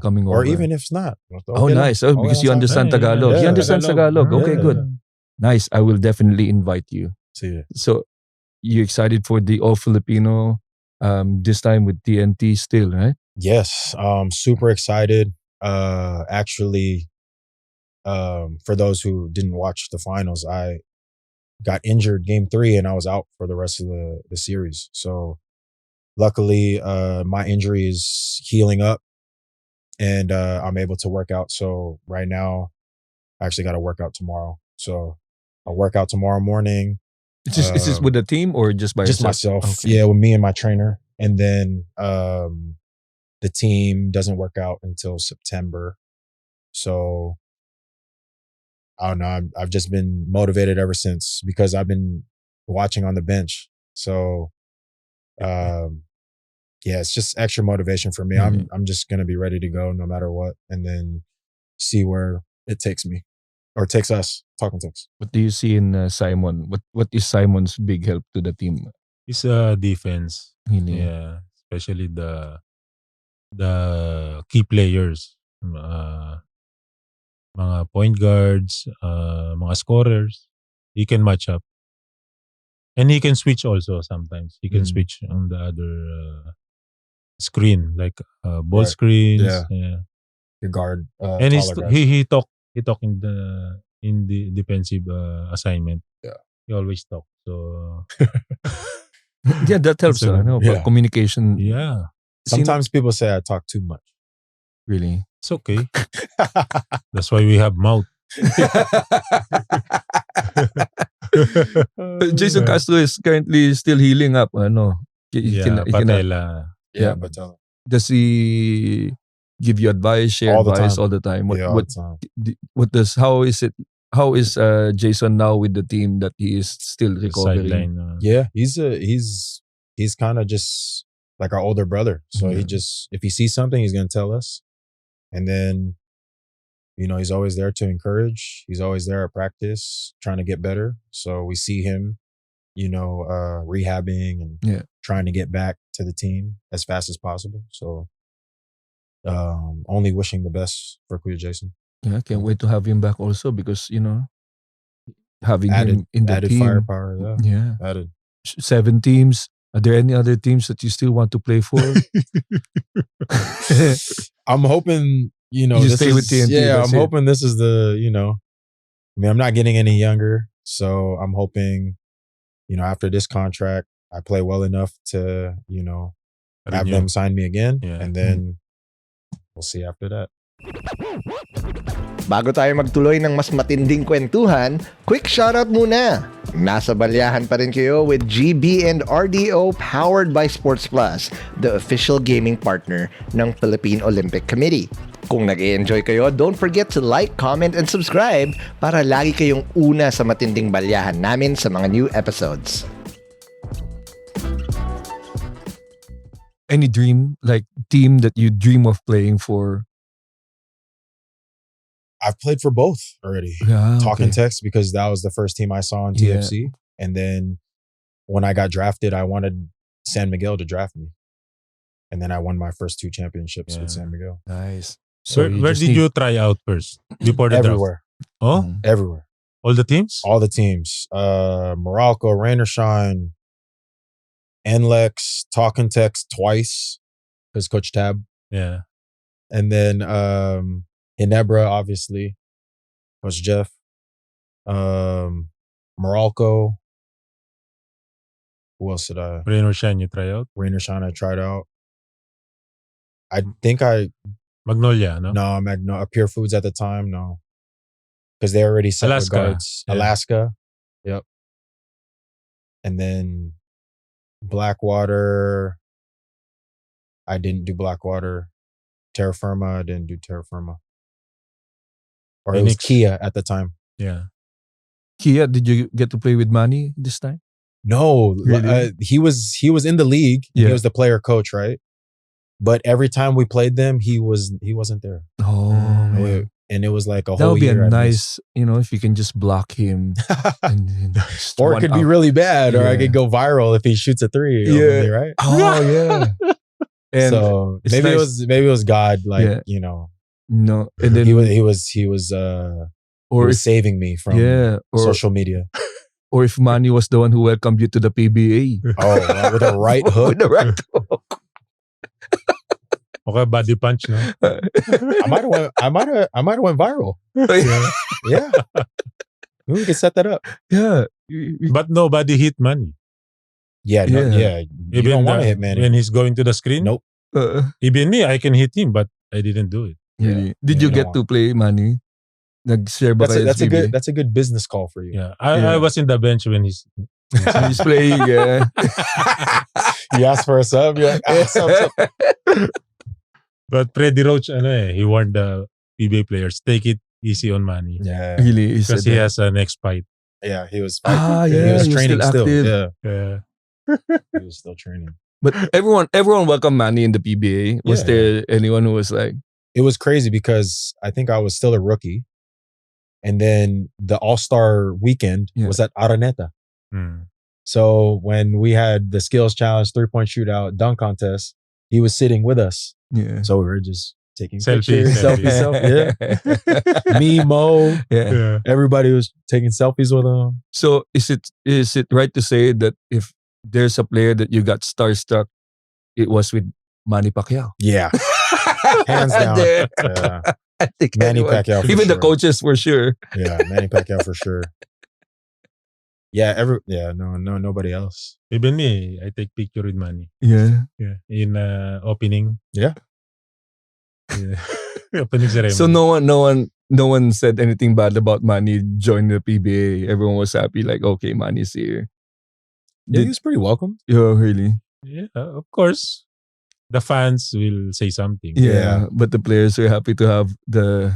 coming over. Or even if it's not. Oh, nice. Oh, because you understand Tagalog. He understands Tagalog. Okay, good. Nice. I will definitely invite you. See ya. So, you excited for the All Filipino this time with TNT still, right? Yes, super excited. Actually, for those who didn't watch the finals, I got injured game 3 and I was out for the rest of the series. So luckily, my injury is healing up and I'm able to work out. So right now, I actually got to work out tomorrow. So I'll work out tomorrow morning. Is this with the team or just by just yourself? myself? Okay. Yeah, with me and my trainer. And then the team doesn't work out until September. So I don't know. I've just been motivated ever since because I've been watching on the bench. So yeah, it's just extra motivation for me. I'm just gonna be ready to go no matter what, and then see where it takes me or takes us. Talking Ticks. What do you see in Simon? What is Simon's big help to the team? It's defense. Really? Yeah, especially the key players, mga point guards, mga scorers. He can match up, and he can switch also. Sometimes he can switch on the other screen, like ball screens. Yeah. The guard. And he talk in the defensive assignment. Yeah. He always talk. So Yeah, that helps. Communication. yeah, sometimes people say I talk too much. Really? it's okay. That's why we have mouth. Jason Castro is currently still healing up. Patella. Yeah, but does he give you advice, share all the advice time. all the time? all the time. How is Jason now with the team that he is still recovering? Sideline. Yeah, he's kind of just like our older brother. So Yeah. he just, if he sees something, he's gonna tell us, and then he's always there to encourage. He's always there at practice, trying to get better. So we see him, rehabbing and trying to get back to the team as fast as possible. So only wishing the best for Kuya Jason. Yeah, can't wait to have him back also because having him in the added team. firepower. Yeah. Added. 7 teams. Are there any other teams that you still want to play for? I'm hoping, You this stay with TNT, Yeah, that's I'm it. hoping this is I'm not getting any younger. So I'm hoping, after this contract, I play well enough to, have Renew. them sign me again. Yeah. And then we'll see after that. Bago tayo magtuloy ng mas matinding kwentuhan, quick shoutout muna. Nasa Balyahan pa rin kayo with GB and RDO powered by Sports Plus, the official gaming partner ng Philippine Olympic Committee. Kung nag-e-enjoy kayo, don't forget to like, comment, and subscribe para lagi kayong una sa matinding balyahan namin sa mga new episodes. Any dream, like team that you dream of playing for? I've played for both already. Yeah, Talking okay. Text, because that was the first team I saw on Yeah. TFC. And then when I got drafted, I wanted San Miguel to draft me. And then I won my first 2 championships with San Miguel. Nice. Where did you try out first? Before the Everywhere. draft? Oh? Everywhere. All the teams? All the teams. Morocco, Rain or Shine, NLEX, Talking Text twice because Coach Tab. Yeah. And then Ginebra, obviously. Coach Jeff. Morocco. Who else did I? Rain or Shine, you try out? Rain or Shine, I tried out. I think Magnolia, no? No, Pure Foods at the time, no. Because they already set Alaska, regards. yeah. Alaska. Yep. And then Blackwater. I didn't do Blackwater. Terra Firma, I didn't do Terra Firma. Or it was Phoenix. Kia at the time. Yeah. Kia, did you get to play with Manny this time? No, Really? he was in the league. Yeah. He was the player coach, right? But every time we played them, he wasn't there. Oh, man. And it was like a That whole would be year. a I nice, if you can just block him. and just or it one could be up. really bad, or I Yeah. could go viral if he shoots a 3. Yeah. Openly, right? Oh, yeah. And so it's maybe nice. it was God, like Yeah. No, and then he was saving me from social media. or if Manny was the one who welcomed you to the PBA. Oh, with a right hook. With the right hook. Okay, body punch, no? I might have went viral. Yeah. Maybe we could set that up. Yeah. But nobody hit Manny. Yeah. You don't want to hit Manny. When he's going to the screen? Nope. Even me, I can hit him, but I didn't do it. Really? Did Yeah, you you get don't to play Manny? Nag-share ba kayo That's sa a PBA? that's a good business call for you. Yeah. I was in the bench when he's... He's playing, yeah. You asked for a sub, you're like, sub. But Freddy Roach, he warned the PBA players, take it easy on Manny. Yeah. Really? Because he has a next fight. Yeah, he was Ah, fighting. yeah, he was he was training still still. active. Yeah. Yeah. He was still training. But everyone welcomed Manny in the PBA. Was Yeah. there anyone who was like, It was crazy because I think I was still a rookie. And then the All-Star weekend was at Araneta. Hmm. So when we had the skills challenge, 3-point shootout, dunk contest, he was sitting with us. yeah. So we were just taking Selfie, pictures, selfie. Yeah. Me, Mo, Yeah. everybody was taking selfies with him. So is it right to say that if there's a player that you got starstruck, it was with Manny Pacquiao? Yeah. Hands down. There. Yeah. I think Manny anyone- Pacquiao for Even the sure. coaches were sure. Yeah, Manny Pacquiao for sure. Yeah, nobody else. Even me, I take picture with Manny. Yeah. Yeah. In opening. Yeah. Yeah. Opening ceremony. So no one said anything bad about Manny joining the PBA. Everyone was happy, like, okay, Manny's here. Yeah, he was pretty welcome. Yeah, really? Yeah, of course. The fans will say something. Yeah, but the players were happy to have the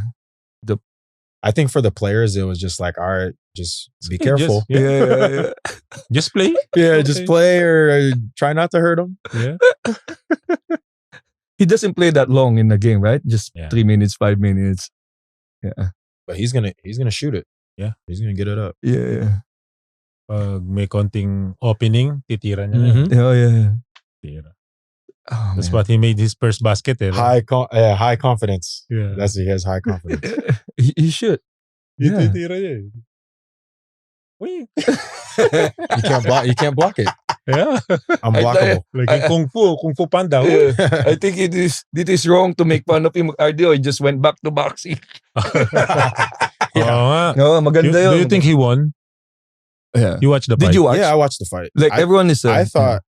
I think for the players, it was just like, all right, just be careful. Yeah. Just play. Yeah, just play or try not to hurt them. Yeah. He doesn't play that long in the game, right? Just 3 minutes, 5 minutes. Yeah. But he's gonna shoot it. Yeah. He's gonna get it up. Yeah. Pag may konting opening, titira niya. Mhm. Oh, yeah. Tira. Oh, That's man. what he made his first basket. High confidence. Yeah. He has high confidence. He should. Yeah. Titira niya. Uy. You can't block it. Yeah. Unblockable. Like in Kung Fu Panda. Yeah. I think it is wrong to make fun of him. RDO, he just went back to boxing. Oo nga. No, maganda yun. Do you think he won? Yeah. You watched the fight? Did you watch? Yeah, I watched the fight. Like everyone is. I thought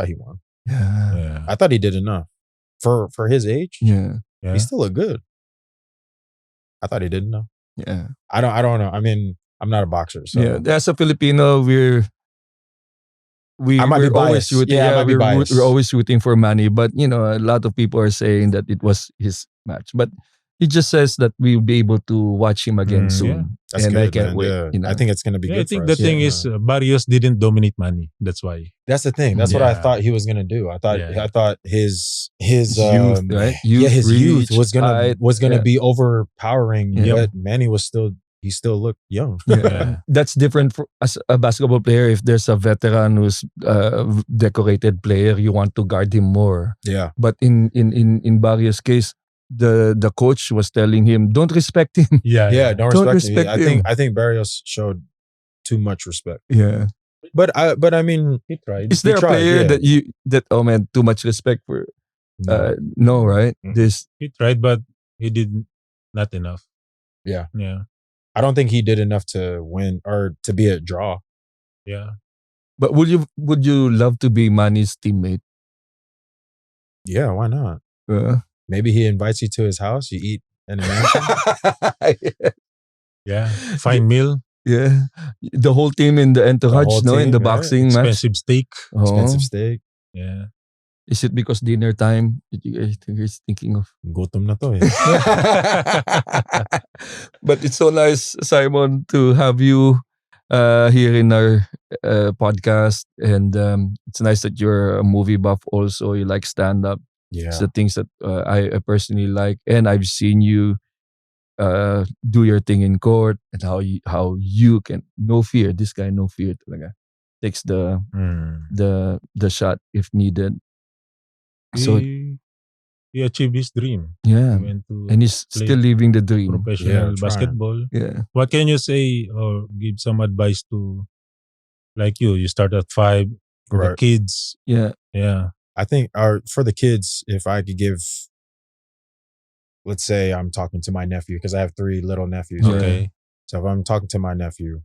he won. Yeah. Yeah. I thought he did enough for his age. Yeah. Yeah. He still looked good. I thought he did enough. Yeah. I don't know. I mean, I'm not a boxer, so Yeah. As a Filipino, we're I might be always biased. rooting. Yeah, I might be biased. We're always rooting for Manny, but a lot of people are saying that it was his match. But he just says that we'll be able to watch him again soon, yeah. That's and good, I can't man. wait. Yeah. I think it's gonna be Yeah, good. I think for the us. thing is, Barrios didn't dominate Manny. That's why. That's the thing. That's what I Yeah. thought he was gonna do. I thought his youth, right? his youth reach, was gonna height, be overpowering. Yeah. But Manny he still looked young. Yeah. That's different as a basketball player. If there's a veteran who's decorated player, you want to guard him more. Yeah. But in Barrios' case, the coach was telling him, "Don't respect him." Yeah, don't respect him. him. I think Barrios showed too much respect. Yeah. But I mean, He tried. Is there tried, a player yeah. that oh man, too much respect for? no. No, right? Mm. This He tried, but he did not enough. Yeah. Yeah. I don't think he did enough to win or to be a draw. Yeah. But would you love to be Manny's teammate? Yeah, why not? Maybe he invites you to his house. You eat in a mansion. Yeah. Fine meal. Yeah, the whole team in the entourage, whole no, in team, the right? boxing match. Expensive steak. Oh. Expensive steak. Yeah. Is it because dinner time that you guys are thinking of? Gutom na to eh. But it's so nice, Simon, to have you here in our podcast, and it's nice that you're a movie buff. Also, you like stand up. Yeah. It's the things that I personally like, and I've seen you do your thing in court, and how you can no fear. This guy no fear talaga takes the shot if needed. So He achieved his dream. yeah, He went to and he's play still living the dream. professional trying. basketball. Yeah, What can you say or give some advice to like you? You start at 5 for the Right. kids. yeah, Yeah. I think for the kids, if I could give, let's say I'm talking to my nephew, because I have 3 little nephews. Yeah. Okay. So if I'm talking to my nephew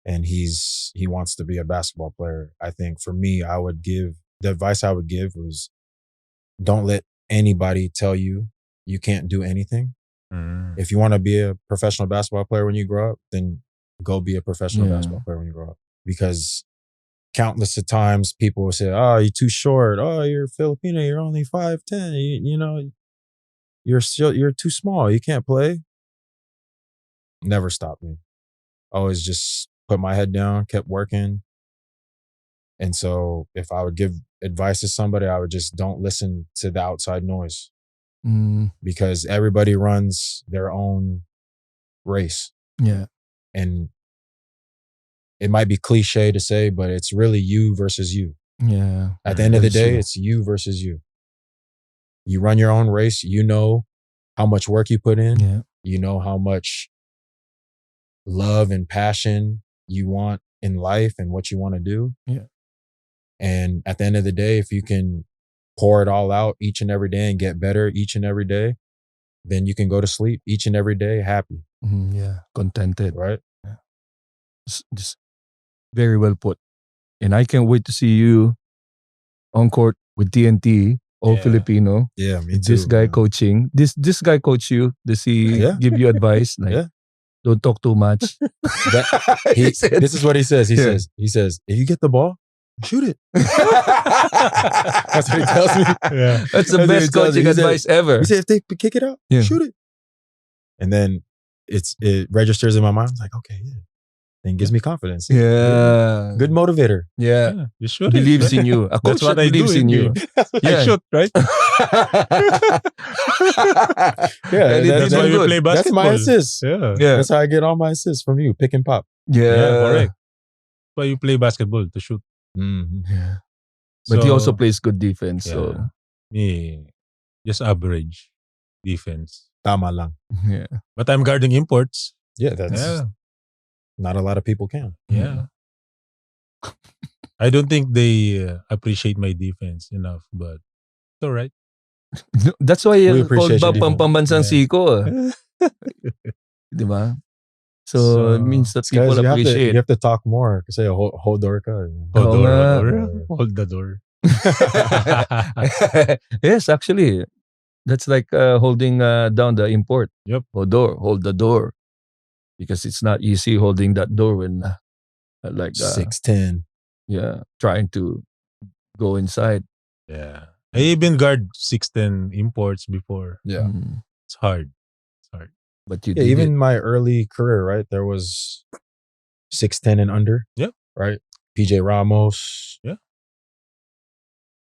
and he wants to be a basketball player, I think for me, the advice I would give was, don't let anybody tell you can't do anything. If you want to be a professional basketball player when you grow up, then go be a professional Yeah. basketball player when you grow up. Because countless of times people will say, "Oh, you're too short. Oh, you're Filipino. You're only 5'10". You know, you're too small. You can't play." Never stopped me. Always just put my head down, kept working. And so if I would give advice to somebody, I would just don't listen to the outside noise, because everybody runs their own race. yeah, And it might be cliche to say, but it's really you versus you. yeah. At the end of the That's day, true. it's you versus you. You run your own race. You know how much work you put in. Yeah, You know how much love and passion you want in life and what you want to do. Yeah. And at the end of the day, if you can pour it all out each and every day and get better each and every day, then you can go to sleep each and every day happy, yeah, contented. right? Just very well put. And I can't wait to see you on court with TNT, all Yeah. Filipino. Yeah, me too. This guy man. coaching. This guy coach you. Does he Yeah. give you advice? Like, Yeah. don't talk too much. He said- this is what he says. He Yeah. says, if you get the ball, shoot it. That's what he tells me. Yeah. That's the That's what best he tells me. coaching He said- advice ever. He said, if they kick it out, Yeah. shoot it. And then it registers in my mind. I'm like, okay, yeah. Then it gives me confidence. Yeah. Good motivator. Yeah. Yeah. You should. Believes in you. A coach That's what that I do believes in you. I Yeah. shoot, right? Yeah, And That's why good. we play that's basketball. my assist. Yeah. Yeah. That's how I get all my assists from you. Pick and pop. Yeah. Yeah, correct. That's why you play basketball, to shoot. Yeah. But he So, also plays good defense. yeah. So me, just average defense. Tama lang. yeah. But I'm guarding imports. Yeah, that's Yeah. not a lot of people can. Yeah. I don't think they appreciate my defense enough, but it's all right. That's why We called appreciate ba you, Divo. pambansang Yeah. siko. Di ba? So it means that people Guys, you appreciate. have to talk more. Kasi hodor ka. Hold nga. hold the door. Yes, actually, that's like holding down the import. Yep. Hold the door, because it's not easy holding that door when 6'10". trying to go inside. Yeah. I even guard 6'10" imports before. Yeah. It's hard. But you Yeah, did even it. my early career, right? There was 6'10" and under. Yep. Right? PJ Ramos. Yeah.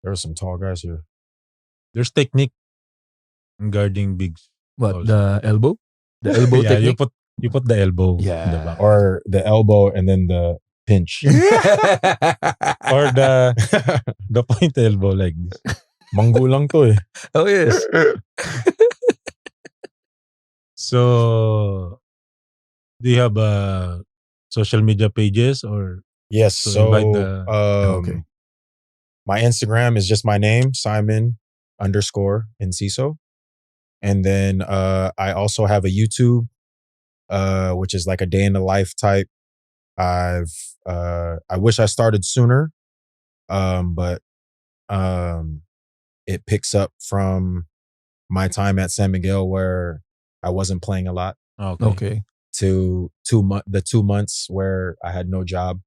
There were some tall guys here. There's technique in guarding bigs. What, also. the elbow? The elbow Yeah, technique? you put the elbow in the Yeah. back. Or the elbow and then the pinch. Or the point elbow like this. Manggulang to eh. Oh, yes. So, do you have social media pages or Yes. to So invite the Okay. my Instagram is just my name, Simon _Enciso. And then I also have a YouTube, which is like a day in the life type. I wish I started sooner, but it picks up from my time at San Miguel where I wasn't playing a lot Okay. to the 2 months where I had no job,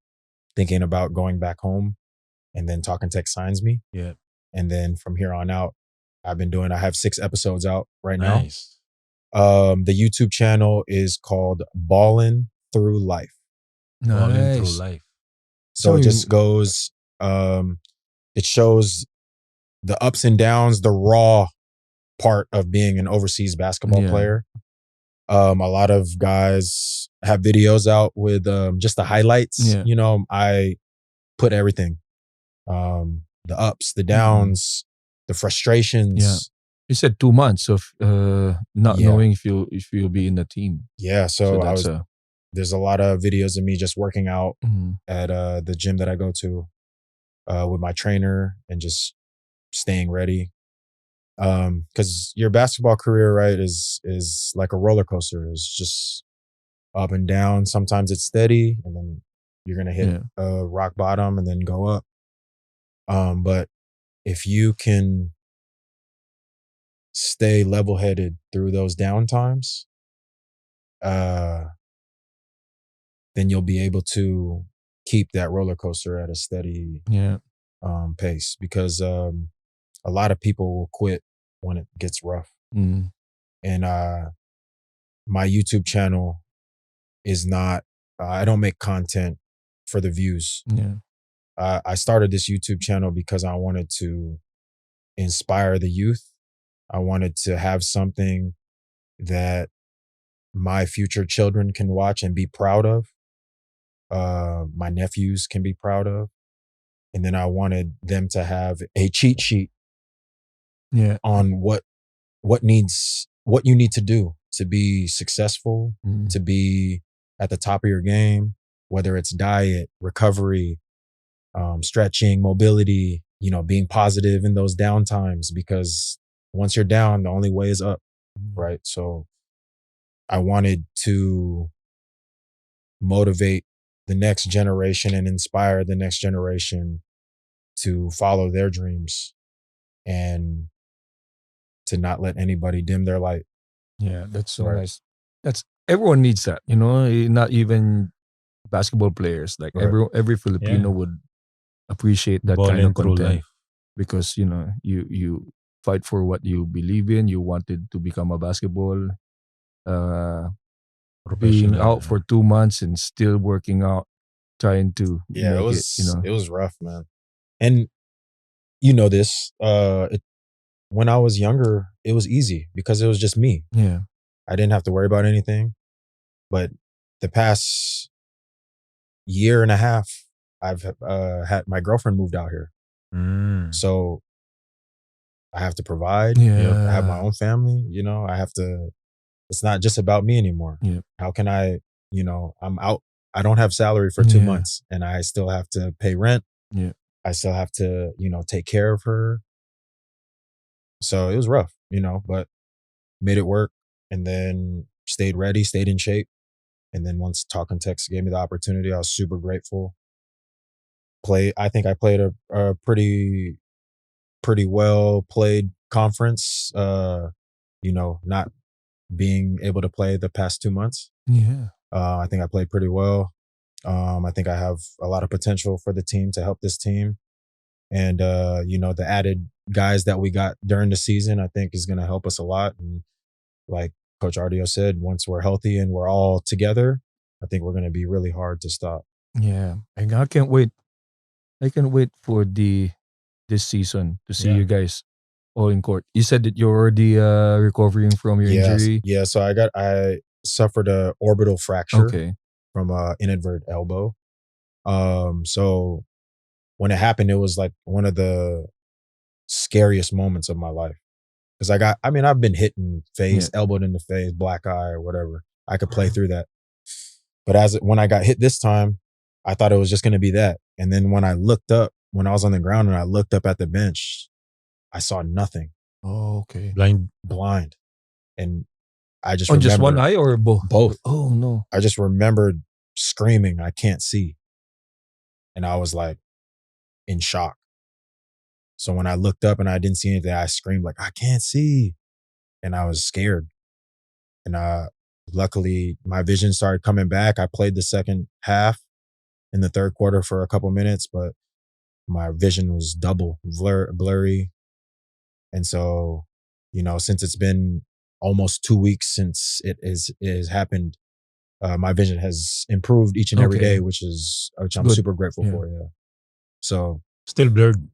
thinking about going back home, and then Talking Tech signs me. Yeah. And then from here on out, I have 6 episodes out right now. Nice. The YouTube channel is called Ballin' Through Life. Balling through Nice. life. So So it you- just goes, it shows the ups and downs, the raw part of being an overseas basketball Yeah. player. A lot of guys have videos out with just the highlights. Yeah. You know, I put everything. The ups, the downs, the frustrations. Yeah. You said 2 months of not Yeah. knowing if you'll be in the team. Yeah, so that's there's a lot of videos of me just working out at the gym that I go to with my trainer and just staying ready. Because your basketball career, right, is like a roller coaster. It's just up and down. Sometimes it's steady, and then you're gonna hit rock bottom and then go up. But if you can stay level-headed through those down times, then you'll be able to keep that roller coaster at a steady pace. Because a lot of people will quit when it gets rough. And my YouTube channel is not, I don't make content for the views. I started this YouTube channel because I wanted to inspire the youth. I wanted to have something that my future children can watch and be proud of. My nephews can be proud of. And then I wanted them to have a cheat sheet on what you need to do to be successful, to be at the top of your game, whether it's diet, recovery, stretching, mobility, you know, being positive in those down times, because once you're down, the only way is up, right? So I wanted to motivate the next generation and inspire the next generation to follow their dreams and to not let anybody dim their light. Yeah, that's so nice. That's everyone needs that, you know, not even basketball players. Like every Filipino would appreciate that kind of through content life. because, you know, you fight for what you believe in. You wanted to become a basketball being out for 2 months and still working out, trying to make it, you know. It was rough, man. And you know this, when I was younger, it was easy because it was just me. Yeah. I didn't have to worry about anything. But the past year and a half, I've had my girlfriend moved out here. So I have to provide. Yeah. I have my own family, you know, it's not just about me anymore. Yeah. How can I, you know, I'm out. I don't have salary for 2 months and I still have to pay rent. Yeah. I still have to, you know, take care of her. So it was rough, you know, but made it work and then stayed ready, stayed in shape. And then once Talk and Text gave me the opportunity, I was super grateful. I think I played a pretty well played conference. Not being able to play the past 2 months. Yeah. I think I played pretty well. I think I have a lot of potential for the team to help this team. And, the added guys that we got during the season, I think is going to help us a lot. And like Coach Ardio said, once we're healthy and we're all together, I think we're going to be really hard to stop. Yeah. And I can't wait. I can wait for this season to see you guys all in court. You said that you're already recovering from your injury. Yeah, so I suffered a orbital fracture from an inadvertent elbow. So when it happened, it was like one of the scariest moments of my life. Because I've been hit in face, elbowed in the face, black eye or whatever. I could play through that. But when I got hit this time, I thought it was just going to be that. And then when I looked up, when I was on the ground and I looked up at the bench, I saw nothing. Oh, okay. Blind. And I just remember. Just one eye or both? Both. Oh, no. I just remembered screaming, I can't see. And I was like in shock. So when I looked up and I didn't see anything, I screamed like, I can't see. And I was scared. And luckily, my vision started coming back. I played the second half in the third quarter for a couple minutes, but my vision was double blurry. And so, since it's been almost 2 weeks since it has happened, my vision has improved each and every day, which I'm good. Super grateful for. Yeah. So still blurred.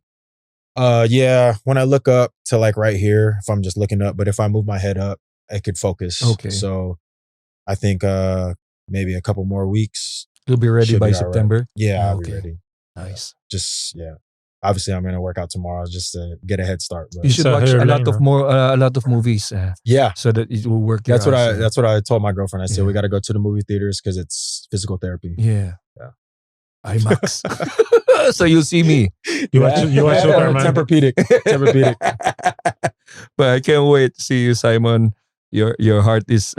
When I look up to like right here, if I'm just looking up, but if I move my head up, I could focus. Okay. So I think maybe a couple more weeks. You'll be ready by be September? Right. Yeah, I'll be ready. Nice. Obviously I'm going to work out tomorrow just to get a head start. But you should watch a lot of movies. So that it will work. That's what I told my girlfriend. I said, we got to go to the movie theaters because it's physical therapy. Yeah. IMAX. So you'll see me. You watch Superman. Tempur-Pedic. But I can't wait to see you, Simon. Your heart is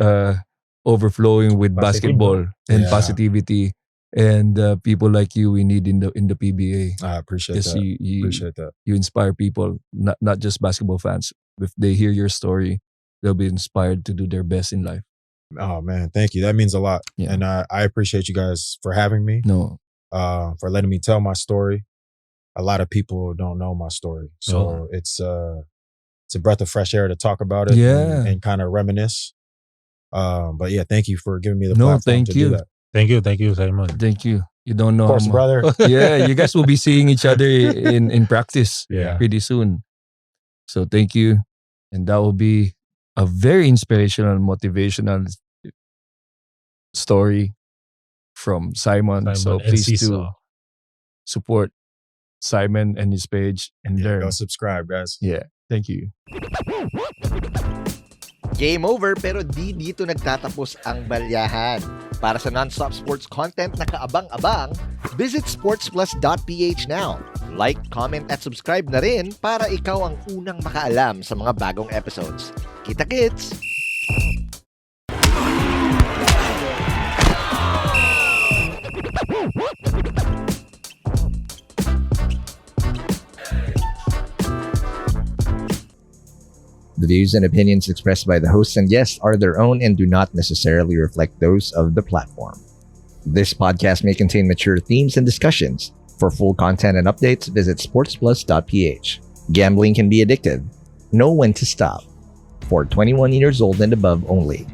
overflowing with basketball and positivity, and people like you we need in the PBA. I appreciate that. Appreciate that. You inspire people, not just basketball fans. If they hear your story, they'll be inspired to do their best in life. Oh man, thank you. That means a lot. Yeah. And I appreciate you guys for having me. No. For letting me tell my story. A lot of people don't know my story. So it's a breath of fresh air to talk about it and kind of reminisce. But yeah, thank you for giving me the platform to do that. Thank you, Simon. Thank you. You don't know. Of course, brother. Yeah, you guys will be seeing each other in practice pretty soon. So thank you. And that will be a very inspirational, motivational story from Simon. So please do support Simon and his page and learn. Go subscribe, guys. Yeah. Thank you. Game over, pero di dito nagtatapos ang balyahan. Para sa non-stop sports content na kaabang-abang, visit sportsplus.ph now. Like, comment at subscribe na rin para ikaw ang unang makaalam sa mga bagong episodes. Kita-kits! The views and opinions expressed by the hosts and guests are their own and do not necessarily reflect those of the platform. This podcast may contain mature themes and discussions. For full content and updates, visit sportsplus.ph. Gambling can be addictive. Know when to stop. For 21 years old and above only.